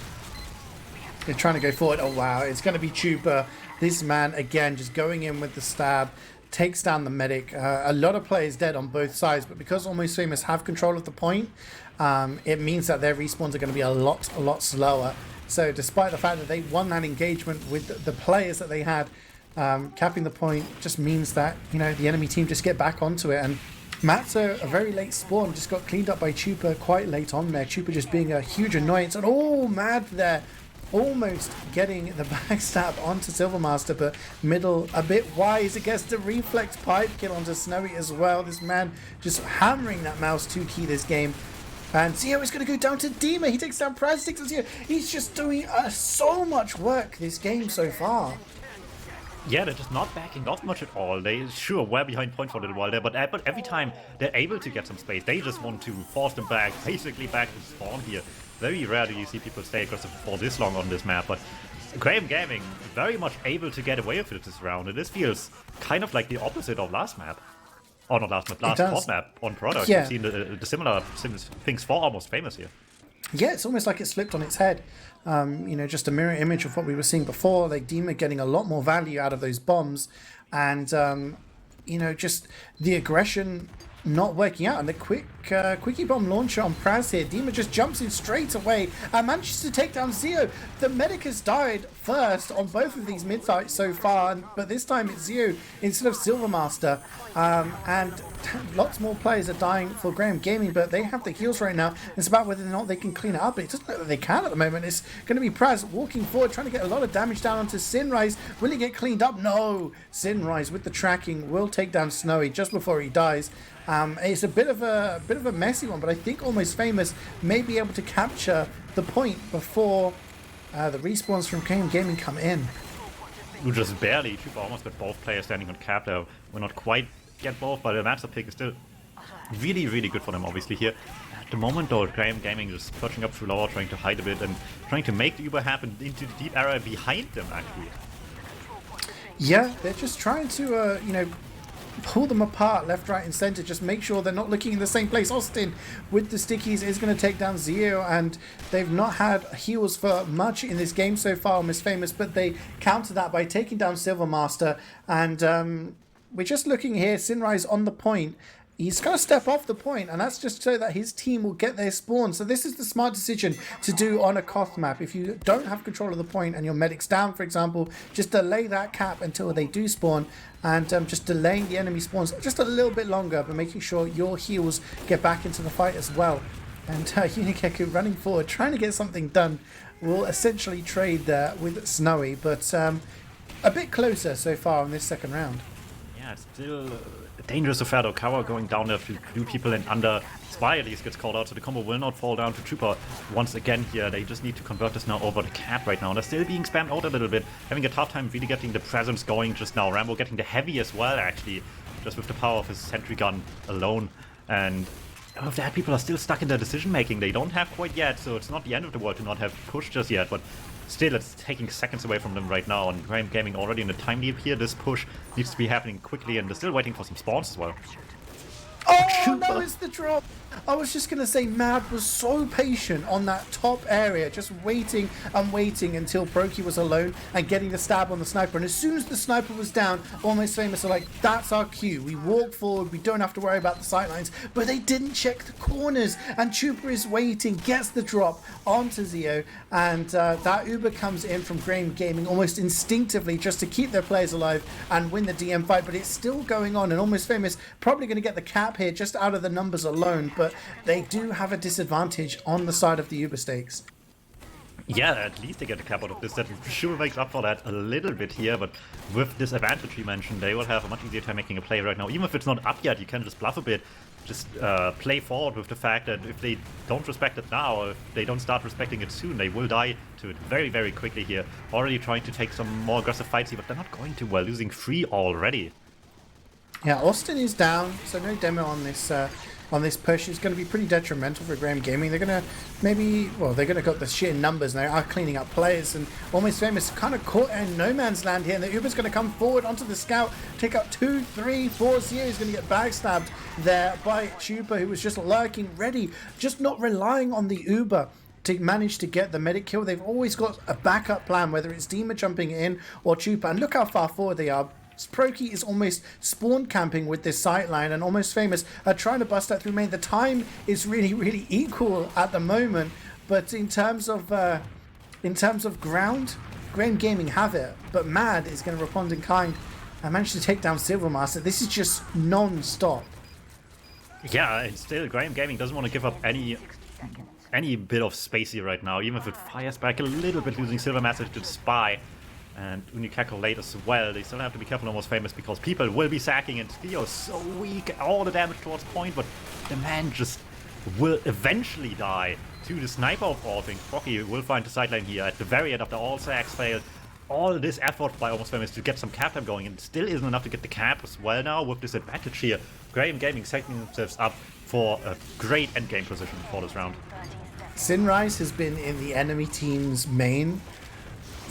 They're trying to go forward. Oh wow, it's going to be Chupa. This man, again, just going in with the stab, takes down the medic. A lot of players dead on both sides, but because Almost Famous have control of the point, it means that their respawns are going to be a lot slower. So despite the fact that they won that engagement with the players that they had, capping the point just means that, you know, the enemy team just get back onto it. And Matzo, a very late spawn, just got cleaned up by Chupa quite late on there. Chupa just being a huge annoyance, and oh, mad there. Almost getting the backstab onto Silvermaster, but middle a bit wise. It gets the reflex pipe kill onto Snowy as well. This man just hammering that mouse 2 key this game. And Zio is going to go down to Dima. He takes down Praz, takes down Zio. He's just doing so much work this game so far. Yeah, they're just not backing off much at all. They sure were behind point for a little while there, but every time they're able to get some space, they just want to force them back, basically back to spawn here. Very rare do you see people stay aggressive for this long on this map, but Graham Gaming very much able to get away with it this round, and this feels kind of like the opposite of last map. Or not last map, last pod map on Product. Yeah. We've seen the similar things for Almost Famous here. Yeah, it's almost like it's flipped on its head. You know, just a mirror image of what we were seeing before. Like DuMmTm getting a lot more value out of those bombs, and you know, just the aggression not working out, and the quickie bomb launcher on Praz here. DuMmTm just jumps in straight away and manages to take down CeeJaey. The medic has died first on both of these mid-fights so far, but this time it's CeeJaey instead of Silvermaster. And lots more players are dying for Graham Gaming, but they have the heals right now. It's about whether or not they can clean it up. It doesn't look like they can at the moment. It's going to be Praz walking forward, trying to get a lot of damage down onto Sinrise. Will he get cleaned up? No. Sinrise with the tracking will take down Snowy just before he dies. It's a bit of a messy one, but I think Almost Famous may be able to capture the point before the respawns from Graham Gaming come in. Just barely. Chupa almost got both players standing on cap there. We're not quite get both, but the matchup pick is still really, really good for them, obviously, here. At the moment, though, Graham Gaming just pushing up through lower, trying to hide a bit, and trying to make the Uber happen into the deep area behind them, actually. Yeah, they're just trying to, you know, pull them apart left, right, and center. Just make sure they're not looking in the same place. Austin with the stickies is going to take down CeeJaey, and they've not had heals for much in this game so far, Miss Famous, but they counter that by taking down Silvermaster. And we're just looking here, Sinrise on the point. He's going to step off the point, and that's just so that his team will get their spawn. So this is the smart decision to do on a Koth map. If you don't have control of the point and your medic's down, for example, just delay that cap until they do spawn, and just delaying the enemy spawns just a little bit longer, but making sure your heals get back into the fight as well. And Unikeku running forward, trying to get something done, will essentially trade with Snowy, but a bit closer so far in this second round. Yeah, it's still a dangerous affair though. Kawa going down there to glue people, and under Spy at least gets called out, so the combo will not fall down to Trooper once again here. They just need to convert this now over the cap right now. They're still being spammed out a little bit, having a tough time really getting the presence going just now. Rambo getting the heavy as well, actually, just with the power of his sentry gun alone. And with that, people are still stuck in their decision making. They don't have quite yet, so it's not the end of the world to not have pushed just yet, but still, it's taking seconds away from them right now, and Graham Gaming already in the time leap here. This push needs to be happening quickly, and they're still waiting for some spawns as well. Oh, no, it's the drop. I was just going to say, Mad was so patient on that top area, just waiting and waiting until Brokey was alone and getting the stab on the sniper. And as soon as the sniper was down, Almost Famous are like, that's our cue. We walk forward, we don't have to worry about the sightlines. But they didn't check the corners, and Chupa is waiting, gets the drop onto CeeJaey, and that Uber comes in from Graham Gaming almost instinctively just to keep their players alive and win the DM fight. But it's still going on, and Almost Famous probably going to get the cap here just out of the numbers alone, but they do have a disadvantage on the side of the Uber stakes. Yeah, at least they get a cap out of this. That sure makes up for that a little bit here, but with this advantage you mentioned, they will have a much easier time making a play right now. Even if it's not up yet, you can just bluff a bit, just play forward with the fact that if they don't respect it now, or if they don't start respecting it soon, they will die to it very, very quickly here. Already trying to take some more aggressive fights here, but they're not going to well, losing 3 already. Yeah, Austin is down, so no demo on this push. Is going to be pretty detrimental for Graham Gaming. They're going to they're going to got the sheer numbers, and they are cleaning up players, and Almost Famous kind of caught in no man's land here, and the Uber's going to come forward onto the scout, take out 2, 3, 4. CeeJaey is going to get backstabbed there by Chupa, who was just lurking ready, just not relying on the Uber to manage to get the medic kill. They've always got a backup plan, whether it's DuMmTm jumping in or Chupa, and look how far forward they are. Prokey is almost spawn camping with this sightline, and Almost Famous are trying to bust that through main. The time is really, really equal at the moment, but in terms of ground, Graham Gaming have it, but Mad is going to respond in kind and manage to take down Silvermaster. This is just non-stop. Yeah, it's still Graham Gaming doesn't want to give up any bit of space here right now, even if it fires back a little bit, losing Silvermaster to the Spy. And Unikeku late as well. They still have to be careful, Almost Famous, because people will be sacking, and Theo is so weak, all the damage towards point, but the man just will eventually die to the sniper of all things. Rocky will find the sideline here at the very end after all sacks failed. All this effort by Almost Famous to get some cap time going, and it still isn't enough to get the cap as well now with this advantage here. Graham Gaming setting themselves up for a great endgame position for this round. Sinrise has been in the enemy team's main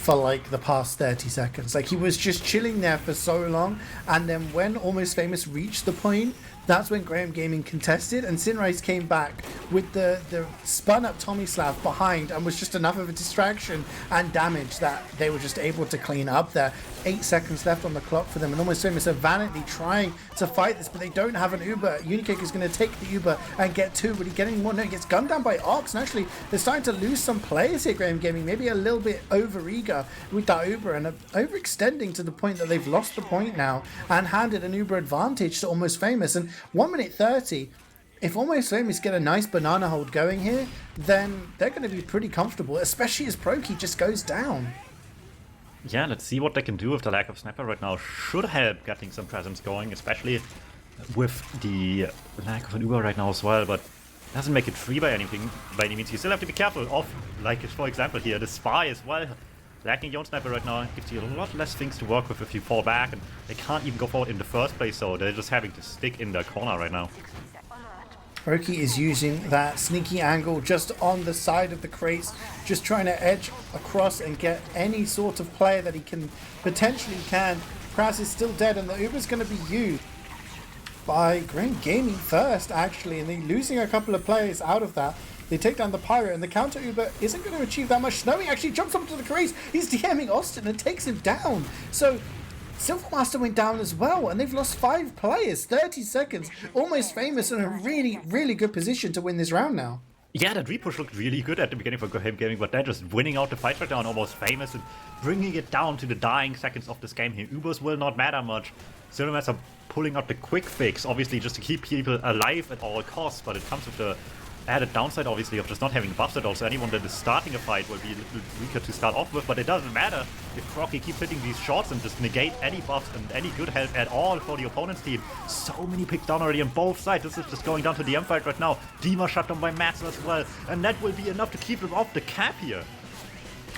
for like the past 30 seconds. Like he was just chilling there for so long, and then when Almost Famous reached the point, that's when Graham Gaming contested, and CeeJaey came back with the spun up Tommy Slav behind, and was just enough of a distraction and damage that they were just able to clean up there. 8 seconds left on the clock for them, and Almost Famous are valiantly trying to fight this, but they don't have an Uber. Unicake is going to take the Uber and get two, but he's getting more. No, he gets gunned down by Ox, and actually they're starting to lose some players here, Graham Gaming, maybe a little bit over eager with that Uber, and overextending to the point that they've lost the point now and handed an Uber advantage to Almost Famous. And 1 minute 30, if Almost Famous get a nice banana hold going here, then they're going to be pretty comfortable, especially as Proki just goes down. Yeah, let's see what they can do with the lack of sniper right now. Should help getting some presence going, especially with the lack of an Uber right now as well, but doesn't make it free by any means. You still have to be careful of, like for example here, the Spy as well. Lacking your own sniper right now gives you a lot less things to work with if you fall back, and they can't even go forward in the first place, so they're just having to stick in their corner right now. Proki is using that sneaky angle just on the side of the crates, just trying to edge across and get any sort of player that he can potentially can. Kraus is still dead, and the Uber's going to be used by Graham Gaming first, actually, and they're losing a couple of players out of that. They take down the Pyro, and the counter Uber isn't going to achieve that much. Snowy actually jumps up to the crease. He's DMing Austin and takes him down. So Silvermaster went down as well, and they've lost 5 players. 30 seconds. Almost Famous in a really, really good position to win this round now. Yeah, that repush looked really good at the beginning for Graham Gaming, but they're just winning out the fight right now on Almost Famous and bringing it down to the dying seconds of this game here. Ubers will not matter much. Silvermaster pulling out the quick fix, obviously just to keep people alive at all costs, but it comes with the added downside, obviously, of just not having buffs at all, so anyone that is starting a fight will be a little weaker to start off with, but it doesn't matter if Crocky keeps hitting these shots and just negate any buffs and any good health at all for the opponent's team. So many picks down already on both sides. This is just going down to the M fight right now. Dima shut down by Mats as well, and that will be enough to keep them off the cap here.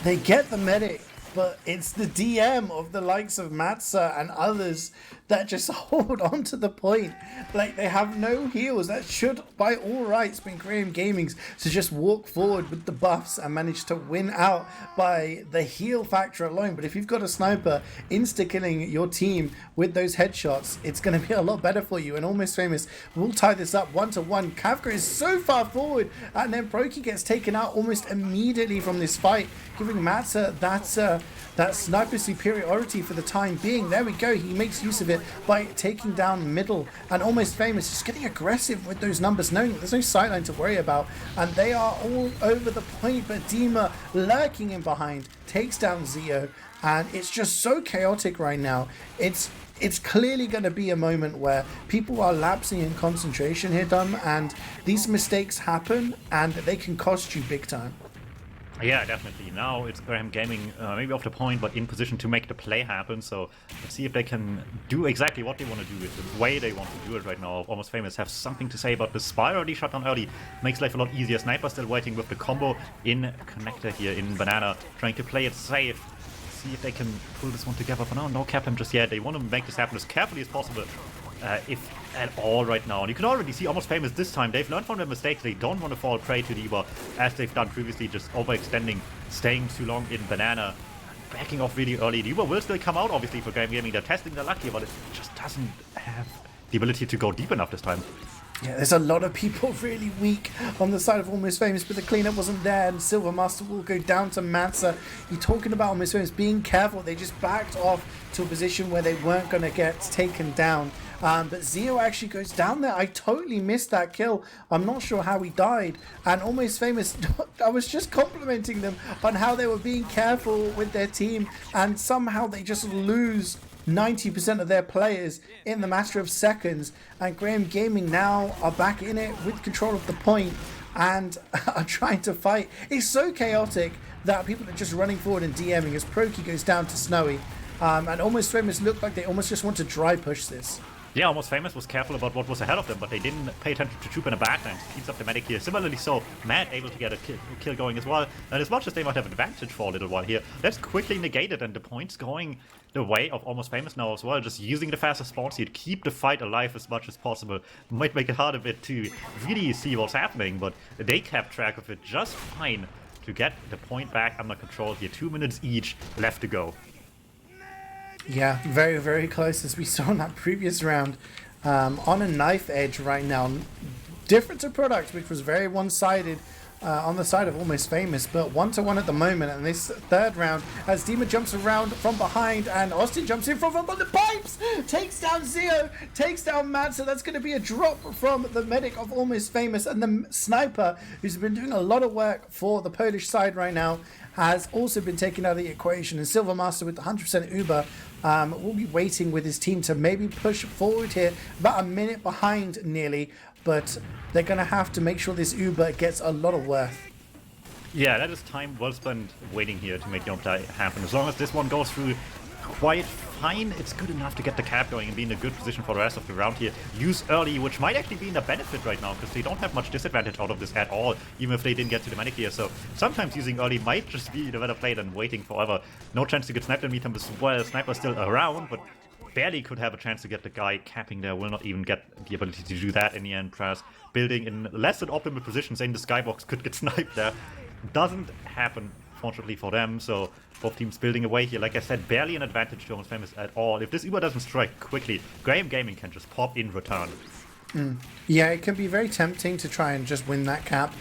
They get the medic, but it's the DM of the likes of Matza and others that just hold on to the point. Like, they have no heals. That should, by all rights, been Graham Gaming's to just walk forward with the buffs and manage to win out by the heal factor alone. But if you've got a sniper insta-killing your team with those headshots, it's going to be a lot better for you. And Almost Famous will tie this up 1-1. Kavka is so far forward, and then Proki gets taken out almost immediately from this fight, giving Matza that sniper superiority for the time being. There we go. He makes use of it by taking down middle, and Almost Famous just getting aggressive with those numbers, knowing that there's no sideline to worry about, and they are all over the point. But Dima, lurking in behind, takes down Zeo, and it's just so chaotic right now. It's clearly going to be a moment where people are lapsing in concentration here, Dum, and these mistakes happen, and they can cost you big time. Yeah, definitely. Now it's Graham Gaming, maybe off the point, but in position to make the play happen. So let's see if they can do exactly what they want to do with the way they want to do it right now. Almost Famous have something to say about the Spy already shut down early. Makes life a lot easier. Sniper still waiting with the combo in connector here in Banana, trying to play it safe. See if they can pull this one together. But no cap him just yet. They want to make this happen as carefully as possible. If at all right now. And you can already see Almost Famous this time. They've learned from their mistakes. They don't want to fall prey to the Uber as they've done previously, just overextending, staying too long in Banana, backing off really early. The Uber will still come out, obviously, for Graham Gaming. They're testing their luck here, but it just doesn't have the ability to go deep enough this time. Yeah, there's a lot of people really weak on the side of Almost Famous, but the cleanup wasn't there, and Silvermaster will go down to Mansa. You're talking about Almost Famous being careful. They just backed off to a position where they weren't going to get taken down. But Zeo actually goes down there. I totally missed that kill. I'm not sure how he died. And Almost Famous, I was just complimenting them on how they were being careful with their team, and somehow they just lose 90% of their players in the matter of seconds. And Graham Gaming now are back in it with control of the point and are trying to fight. It's so chaotic that people are just running forward and DMing as Proki goes down to Snowy. And Almost Famous look like they almost just want to dry push this. Yeah, Almost Famous was careful about what was ahead of them, but they didn't pay attention to Troop in the backline. Keeps up the medic here. Similarly so, Matt able to get a kill going as well. And as much as they might have advantage for a little while here, that's quickly negated, and the points going the way of Almost Famous now as well. Just using the fastest spawn seed, keep the fight alive as much as possible. Might make it hard a bit to really see what's happening, but they kept track of it just fine. to get the point back under control here. 2 minutes each left to go. Yeah, very, very close, as we saw in that previous round. On a knife edge right now. Difference of product, which was very one-sided on the side of Almost Famous, but 1-1 at the moment. And this third round, as Dima jumps around from behind and Austin jumps in from the pipes, takes down Zeo, takes down Matt. So that's going to be a drop from the medic of Almost Famous, and the sniper, who's been doing a lot of work for the Polish side right now, has also been taken out of the equation. And Silvermaster with the 100% Uber will be waiting with his team to maybe push forward here, about a minute behind nearly, but they're going to have to make sure this Uber gets a lot of worth. Yeah, that is time well spent waiting here to make DuMmTm happen. As long as this one goes through quite fine, it's good enough to get the cap going and be in a good position for the rest of the round here. Use early, which might actually be in a benefit right now, because they don't have much disadvantage out of this at all, even if they didn't get to the medic here. So sometimes using early might just be the better play than waiting forever. No chance to get sniped on DuMmTm as well. Sniper's still around, but barely could have a chance to get the guy capping there. Will not even get the ability to do that in the end. Praz building in less than optimal positions in the skybox could get sniped there. Doesn't happen, fortunately for them, so both teams building away here. Like I said, barely an advantage to Almost Famous at all. If this Uber doesn't strike quickly, Graham Gaming can just pop in return. Yeah, it can be very tempting to try and just win that cap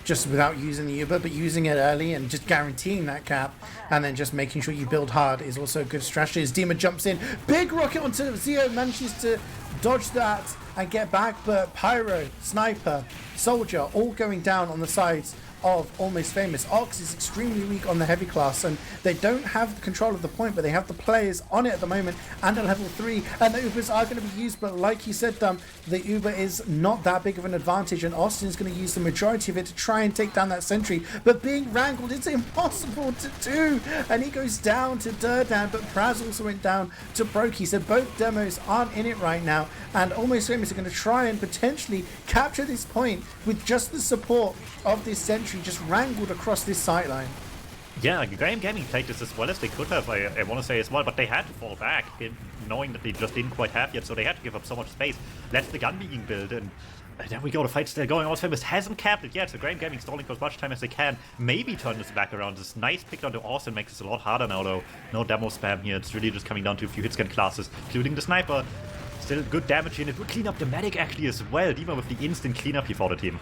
just without using the Uber, but using it early and just guaranteeing that cap and then just making sure you build hard is also a good strategy. As Dima jumps in, big rocket onto Zeo, manages to dodge that and get back, but Pyro, Sniper, Soldier all going down on the sides of Almost Famous. Ox is extremely weak on the heavy class, and they don't have the control of the point, but they have the players on it at the moment and a level 3, and the Ubers are going to be used, but like you said, the Uber is not that big of an advantage, and Austin's going to use the majority of it to try and take down that sentry, but being wrangled, it's impossible to do, and he goes down to Durdan, but Praz also went down to Brokey, so both demos aren't in it right now, and Almost Famous are going to try and potentially capture this point with just the support of this sentry just wrangled across this sideline. Yeah, Graham Gaming played this as well as they could have, I want to say as well, but they had to fall back, knowing that they just didn't quite have yet, so they had to give up so much space. That's the gun being built, and there we go, the fight's still going. Almost Famous hasn't capped it yet, so Graham Gaming stalling for as much time as they can. Maybe turn this back around. This nice pick onto Austin makes this a lot harder now, though. No demo spam here, it's really just coming down to a few hitscan classes, including the Sniper. Still good damage here, and it will clean up the medic actually as well. Dima with the instant cleanup here for the team.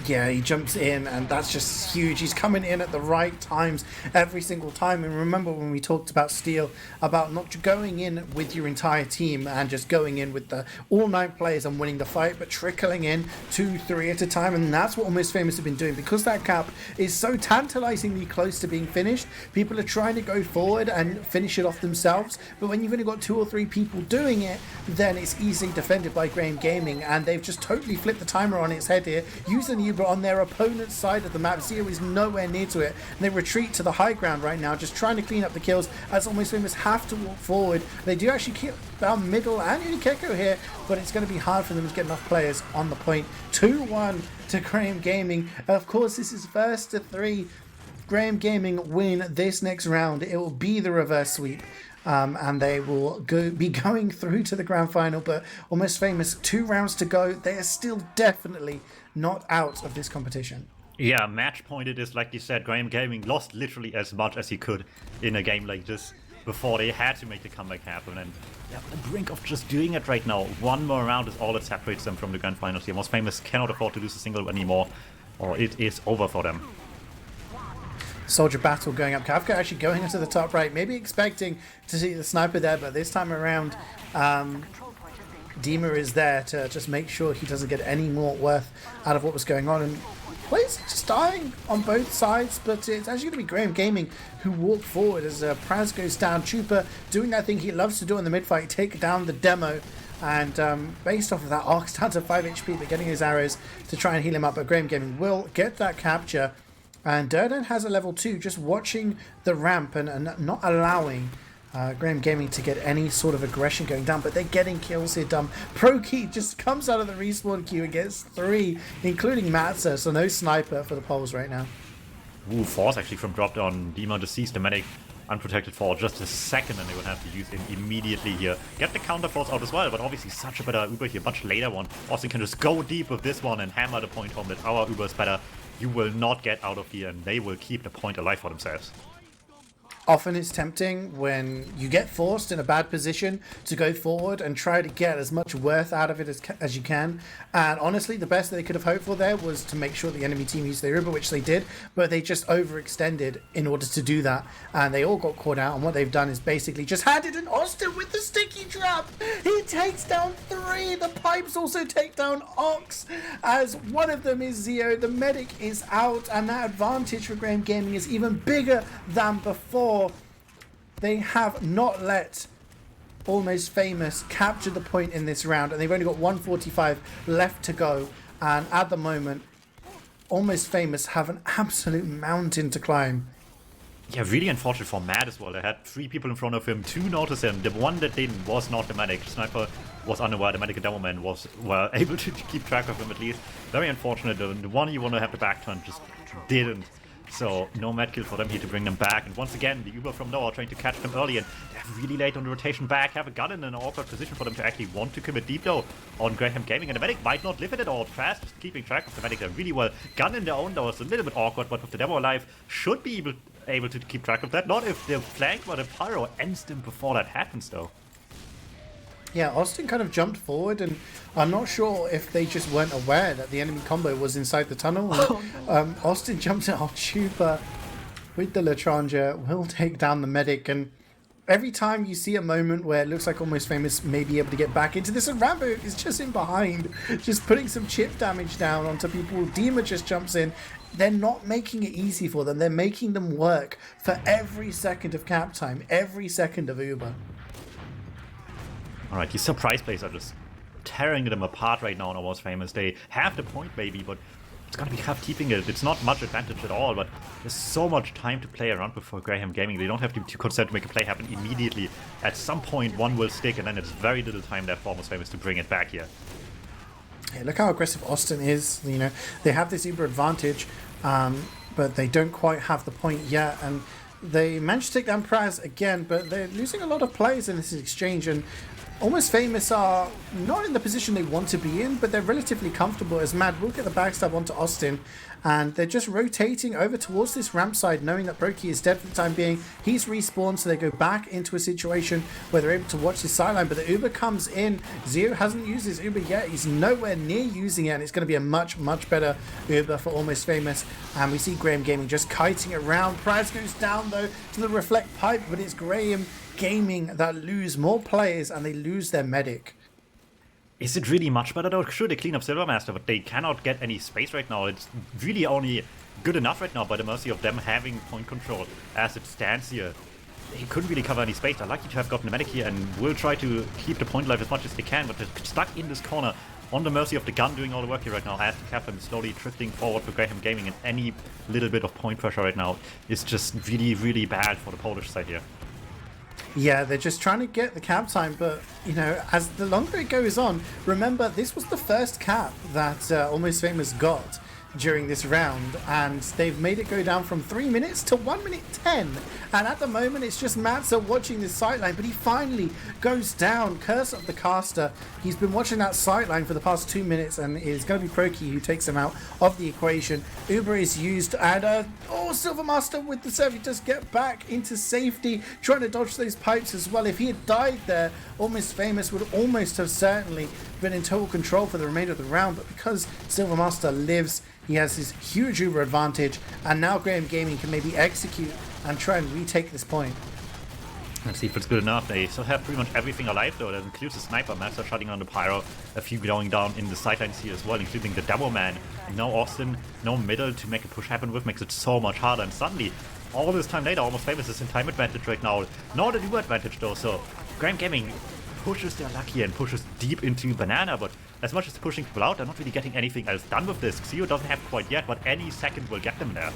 Yeah, he jumps in, and that's just huge. He's coming in at the right times every single time. And remember when we talked about Steel, about not going in with your entire team and just going in with the all 9 players and winning the fight, but trickling in 2-3 at a time. And that's what Almost Famous have been doing. Because that cap is so tantalizingly close to being finished, people are trying to go forward and finish it off themselves. But when you've only got 2 or 3 people doing it, then it's easily defended by Graham Gaming. And they've just totally flipped the timer on its head here, using the Uber on their opponent's side of the map. Zero is nowhere near to it, and they retreat to the high ground right now, just trying to clean up the kills, as Almost Famous have to walk forward. They do actually kill down middle and Unikeko here, but it's going to be hard for them to get enough players on the point. 2-1 to Graham Gaming. Of course, this is first to 3. Graham Gaming win this next round. It will be the reverse sweep. And they will be going through to the grand final, but Almost Famous 2 rounds to go. They are still definitely not out of this competition. Yeah, match point it is, like you said. Graham Gaming lost literally as much as he could in a game like this before they had to make the comeback happen, and they're on the brink of just doing it right now. One more round is all that separates them from the grand finals here. Almost Famous cannot afford to lose a single anymore, or it is over for them. Soldier battle going up. Kafka actually going into the top right, maybe expecting to see the sniper there, but this time around Dima is there to just make sure he doesn't get any more worth out of what was going on, and players just dying on both sides, but it's actually going to be Graham Gaming who walk forward as Praz goes down. Chupa doing that thing he loves to do in the mid-fight, take down the demo, and based off of that, Ox down to 5 HP, but getting his arrows to try and heal him up, but Graham Gaming will get that capture. And Durdan has a level 2, just watching the ramp and not allowing Graham Gaming to get any sort of aggression going down. But they're getting kills here done. ProKey just comes out of the respawn queue and gets 3, including Matza. So no sniper for the Poles right now. Ooh, Force actually from drop down. Dima just sees the medic unprotected for just a second, and they will have to use him immediately here. Get the counter force out as well, but obviously such a better Uber here, much later one. Austin can just go deep with this one and hammer the point home that our Uber is better. you will not get out of here, and they will keep the point alive for themselves. Often it's tempting when you get forced in a bad position to go forward and try to get as much worth out of it as you can. And honestly, the best they could have hoped for there was to make sure the enemy team used their Uber, which they did, but they just overextended in order to do that. And they all got caught out. And what they've done is basically just handed in Austin with the sticky trap. He takes down 3. The pipes also take down Ox, as one of them is CeeJaey. The medic is out, and that advantage for Graham Gaming is even bigger than before. They have not let Almost Famous capture the point in this round, and they've only got 145 left to go. And at the moment, Almost Famous have an absolute mountain to climb. Yeah, really unfortunate for Matt as well. They had 3 people in front of him, 2 noticed him. The one that didn't was not the medic. The sniper was unaware. The medic and DuMmTm were able to keep track of him at least. Very unfortunate. The one you want to have the back turn just didn't. So no med kill for them here to bring them back. And once again, the Uber from nowhere trying to catch them early, and they're really late on the rotation back. Have a gun in an awkward position for them to actually want to commit deep though on Graham Gaming. And the medic might not live it at all. Fast, just keeping track of the medic. They're really well. Gun in their own though is a little bit awkward, but with the demo alive, should be able to keep track of that. Not if they're flanked by the pyro ends them before that happens though. Yeah, Austin kind of jumped forward, and I'm not sure if they just weren't aware that the enemy combo was inside the tunnel. Austin jumps at Chupa with the Latrangia, will take down the medic, and every time you see a moment where it looks like Almost Famous may be able to get back into this, and Rambo is just in behind, just putting some chip damage down onto people. Dima just jumps in. They're not making it easy for them. They're making them work for every second of cap time, every second of Uber. Alright, these surprise plays are just tearing them apart right now on Almost Famous. They have the point maybe, but it's gonna be tough keeping it. It's not much advantage at all, but there's so much time to play around before Graham Gaming. They don't have to be too concerned to make a play happen immediately. At some point one will stick, and then it's very little time left for Almost Famous to bring it back here. Yeah, look how aggressive Austin is. You know, they have this Uber advantage, but they don't quite have the point yet, and they managed to take down Praz again, but they're losing a lot of players in this exchange, and Almost Famous are not in the position they want to be in, but they're relatively comfortable as Mad will get the backstab onto Austin, and they're just rotating over towards this ramp side, knowing that Brokey is dead for the time being. He's respawned, so they go back into a situation where they're able to watch his sideline, but the Uber comes in. CeeJaey hasn't used his Uber yet. He's nowhere near using it, and it's going to be a much, much better Uber for Almost Famous. And we see Graham Gaming just kiting around. Price goes down, though, to the reflect pipe, but it's Graham Gaming that lose more players, and they lose their medic. Is it really much better though? Sure, they clean up Silvermaster, but they cannot get any space right now. It's really only good enough right now by the mercy of them having point control as it stands here. They couldn't really cover any space. They're lucky to have gotten a medic here and will try to keep the point alive as much as they can, but they're stuck in this corner on the mercy of the gun doing all the work here right now as the captain is slowly drifting forward for Graham Gaming, and any little bit of point pressure right now is just really, really bad for the Polish side here. Yeah, they're just trying to get the cap time, but, you know, as the longer it goes on, remember, this was the first cap that Almost Famous got during this round, and they've made it go down from 3 minutes to 1 minute 10. And at the moment, it's just Matza watching this sideline, but he finally goes down. Curse of the Caster. He's been watching that sideline for the past 2 minutes, and it's going to be Proki who takes him out of the equation. Uber is used, and Silvermaster with the serve. He does get back into safety, trying to dodge those pipes as well. If he had died there, Almost Famous would almost have certainly been in total control for the remainder of the round, but because Silvermaster lives, he has his huge Uber advantage, and now Graham Gaming can maybe execute and try and retake this point. Let's see if it's good enough. They still have pretty much everything alive though. That includes the sniper, Master shutting on the pyro, a few going down in the sidelines here as well, including the DuMmTm. No Austin, no middle to make a push happen with, makes it so much harder, and suddenly, all this time later, Almost Famous is in time advantage right now. Not a new advantage though, so Graham Gaming pushes their luck here and pushes deep into Banana, but as much as pushing people out, they're not really getting anything else done with this. CeeJaey doesn't have quite yet, but any second will get them there.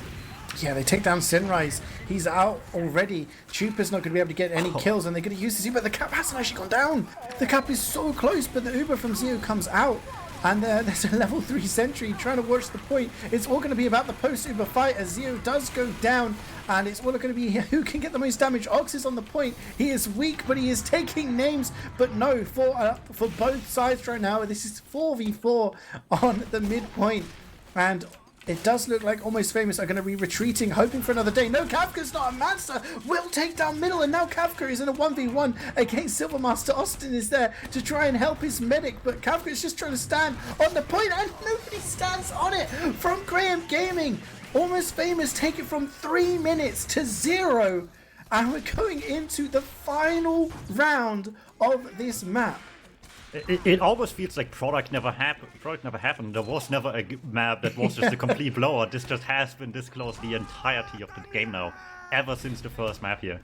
Yeah, they take down Sinrise. He's out already. Chupa's not going to be able to get any kills, and they're going to use this Uber. The cap hasn't actually gone down. The cap is so close, but the Uber from CeeJaey comes out. And there's a level 3 sentry trying to watch the point. It's all going to be about the post-Uber fight as CeeJaey does go down. And it's all going to be who can get the most damage. Ox is on the point. He is weak, but he is taking names. But no, for both sides right now, this is 4v4 on the midpoint. And It does look like Almost Famous are going to be retreating, hoping for another day. No, Kafka's not a monster. Will take down middle, and now Kafka is in a 1v1 against Silvermaster. Austin is there to try and help his medic, but Kafka is just trying to stand on the point, and nobody stands on it from Graham Gaming. Almost Famous take it from 3 minutes to 0, and we're going into the final round of this map. It almost feels like product never happened. There was never a map that was just a complete blowout. This just has been this close the entirety of the game now, ever since the first map here.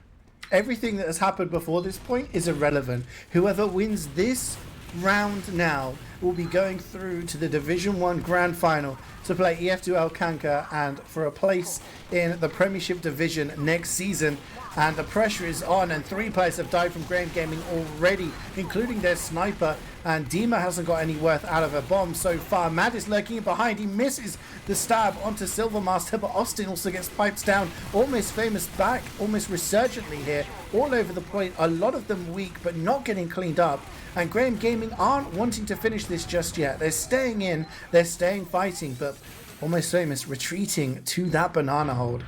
Everything that has happened before this point is irrelevant. Whoever wins this round now will be going through to the Division 1 Grand Final to play EF2L Highlander and for a place in the Premiership Division next season. And the pressure is on, and 3 players have died from Graham Gaming already, including their sniper, and Dima hasn't got any worth out of a bomb so far. Mad is lurking behind, he misses the stab onto Silvermaster, but Austin also gets piped down. Almost Famous back, almost resurgently here, all over the point, a lot of them weak, but not getting cleaned up. And Graham Gaming aren't wanting to finish this just yet. They're staying in, they're staying fighting, but Almost Famous retreating to that banana hold.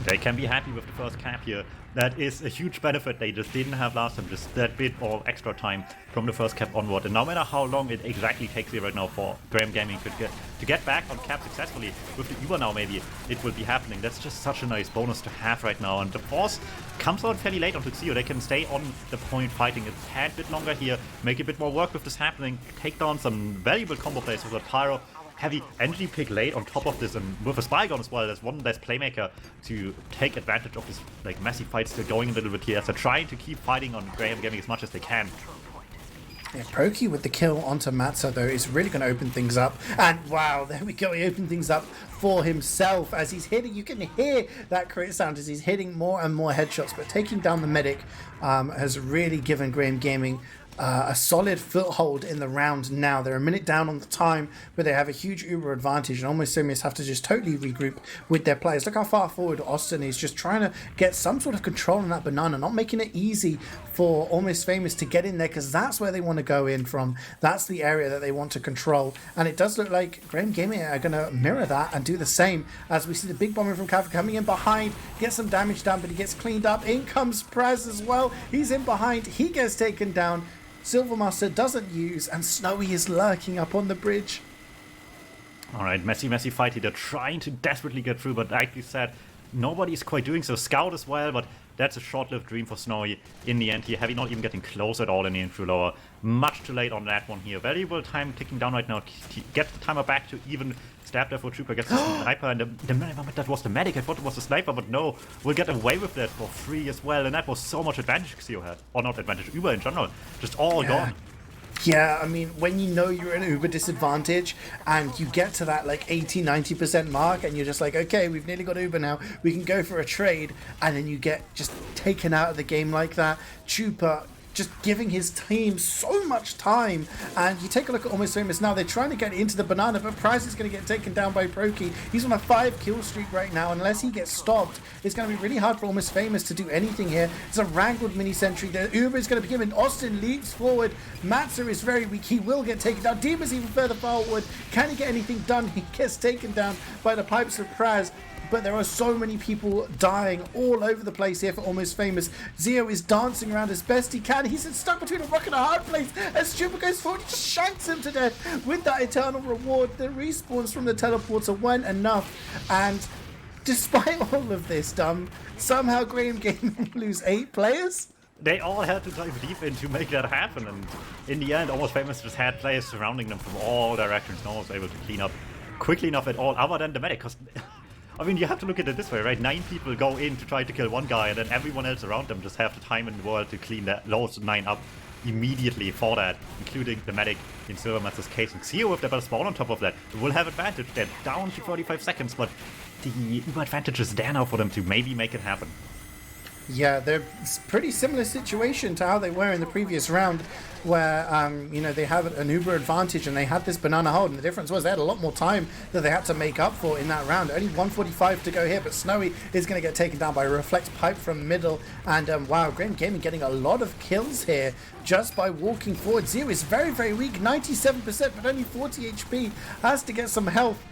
They can be happy with the first cap here. That is a huge benefit they just didn't have last time, just that bit of extra time from the first cap onward. And no matter how long it exactly takes here right now for Graham Gaming to get back on cap successfully, with the Uber now maybe it will be happening. That's just such a nice bonus to have right now. And the force comes out fairly late onto CeeJaey. They can stay on the point fighting a tad bit longer here, make a bit more work with this happening, take down some valuable combo plays with the Pyro. Heavy energy pick late on top of this, and with a spy gun as well, there's one less playmaker to take advantage of this like massive fight still going a little bit here. So trying to keep fighting on Graham Gaming as much as they can. Yeah, Proki with the kill onto Matza though is really going to open things up, and wow, there we go, he opened things up for himself as he's hitting. You can hear that crit sound as he's hitting more and more headshots, but taking down the medic has really given Graham Gaming a solid foothold in the round now. They're a minute down on the time, but they have a huge Uber advantage, and Almost Famous have to just totally regroup with their players. Look how far forward Austin is, just trying to get some sort of control on that banana, not making it easy for Almost Famous to get in there, because that's where they want to go in from. That's the area that they want to control, and it does look like Graham Gaming are going to mirror that and do the same, as we see the big bomber from Kafka coming in behind, gets some damage done, but he gets cleaned up. In comes Praz as well. He's in behind, he gets taken down. Silvermaster doesn't use, and Snowy is lurking up on the bridge. Alright, messy fight here. They're trying to desperately get through, but like you said, nobody's quite doing so. Scout as well, but that's a short-lived dream for Snowy in the end here. Heavy not even getting close at all in the intro lower. Much too late on that one here. Valuable time ticking down right now. Get the timer back to even stab there for Trooper. Gets the sniper, and that was the medic. I thought it was the sniper, but no. We'll get away with that for free as well, and that was so much advantage Xeo had. Or not advantage, Uber in general. Just all gone. Yeah, I mean, when you know you're in an Uber disadvantage and you get to that like 80-90% mark and you're just like, okay, we've nearly got Uber now, we can go for a trade, and then you get just taken out of the game like that. Chupa just giving his team so much time, and you take a look at Almost Famous now. They're trying to get into the banana, but Price is going to get taken down by Proki. He's on a 5 kill streak right now. Unless he gets stopped, it's going to be really hard for Almost Famous to do anything here. It's a wrangled mini sentry. The Uber is going to be given. Austin leaps forward. Matza is very weak. He will get taken down. Dima's even further forward. Can he get anything done? He gets taken down by the pipes of Praz. But there are so many people dying all over the place here for Almost Famous. Zeo is dancing around as best he can. He's stuck between a rock and a hard place as Chupa goes forward, shanks him to death with that eternal reward. The respawns from the teleporter weren't enough, and despite all of this, somehow Graham Gaming lose 8 players. They all had to dive deep in to make that happen, and in the end, Almost Famous just had players surrounding them from all directions. No one was able to clean up quickly enough at all, other than the medic, because I mean, you have to look at it this way, right? 9 people go in to try to kill one guy, and then everyone else around them just have the time in the world to clean that those 9 up immediately for that, including the medic in Silvermaster's case. And Xeo with the better spawn on top of that will have advantage. They're down to 35 seconds, but the Uber advantage is there now for them to maybe make it happen. Yeah, they're pretty similar situation to how they were in the previous round, where you know, they have an Uber advantage and they had this banana hold, and the difference was they had a lot more time that they had to make up for in that round. Only 145 to go here, but Snowy is going to get taken down by a reflect pipe from middle, and wow, Graham Gaming getting a lot of kills here just by walking forward. Zeo is very, very weak, 97%, but only 40 HP, has to get some health.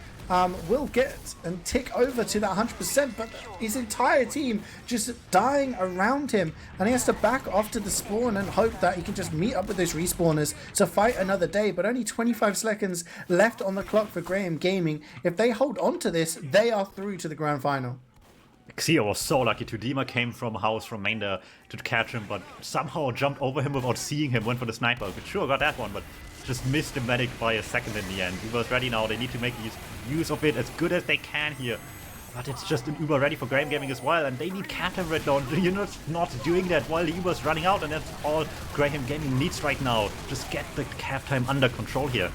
will get and tick over to that 100%, but his entire team just dying around him, and he has to back off to the spawn and hope that he can just meet up with those respawners to fight another day. But only 25 seconds left on the clock for Graham Gaming. If they hold on to this, they are through to the grand final. Xeo was so lucky. DuMmTm came from house from main there to catch him, but somehow jumped over him without seeing him, went for the sniper. But sure, got that one, but just missed the medic by a second in the end. Uber's ready now. They need to make use of it as good as they can here. But it's just an Uber ready for Graham Gaming as well, and they need cap time right now. You're not doing that while the Uber's running out, and that's all Graham Gaming needs right now. Just get the cap time under control here.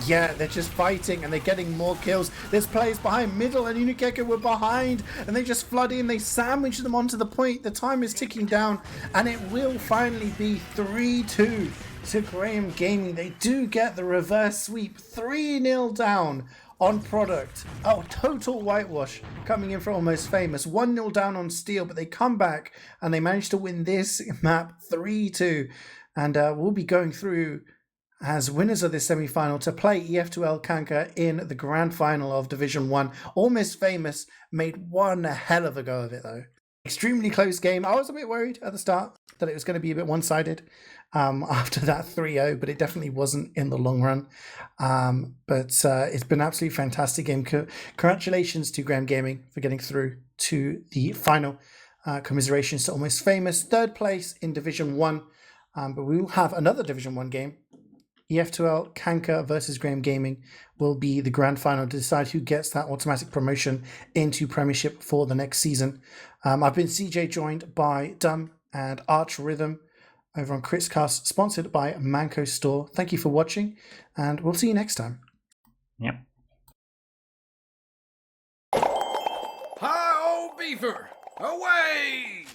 Yeah, they're just fighting and they're getting more kills. There's players behind middle and Unikeke were behind and they just flood in. They sandwich them onto the point. The time is ticking down and it will finally be 3-2 to Graham Gaming. They do get the reverse sweep, 3-0 down on product. Oh, total whitewash coming in for Almost Famous. 1-0 down on Steel, but they come back and they manage to win this map 3-2. And we'll be going through as winners of this semi-final to play EF2L Highlander in the grand final of Division 1. Almost Famous made one hell of a go of it though. Extremely close game. I was a bit worried at the start that it was going to be a bit one-sided after that 3-0, but it definitely wasn't in the long run. But it's been an absolutely fantastic game. Congratulations to Graham Gaming for getting through to the final. Commiserations to Almost Famous, third place in Division 1. But we will have another Division 1 game. EF2L Highlander versus Graham Gaming will be the grand final to decide who gets that automatic promotion into Premiership for the next season. I've been CeeJaey, joined by DuMmTm and ArchRhythm over on Critscast, sponsored by Manco Store. Thank you for watching, and we'll see you next time. Yep. Hi, old beaver! Away!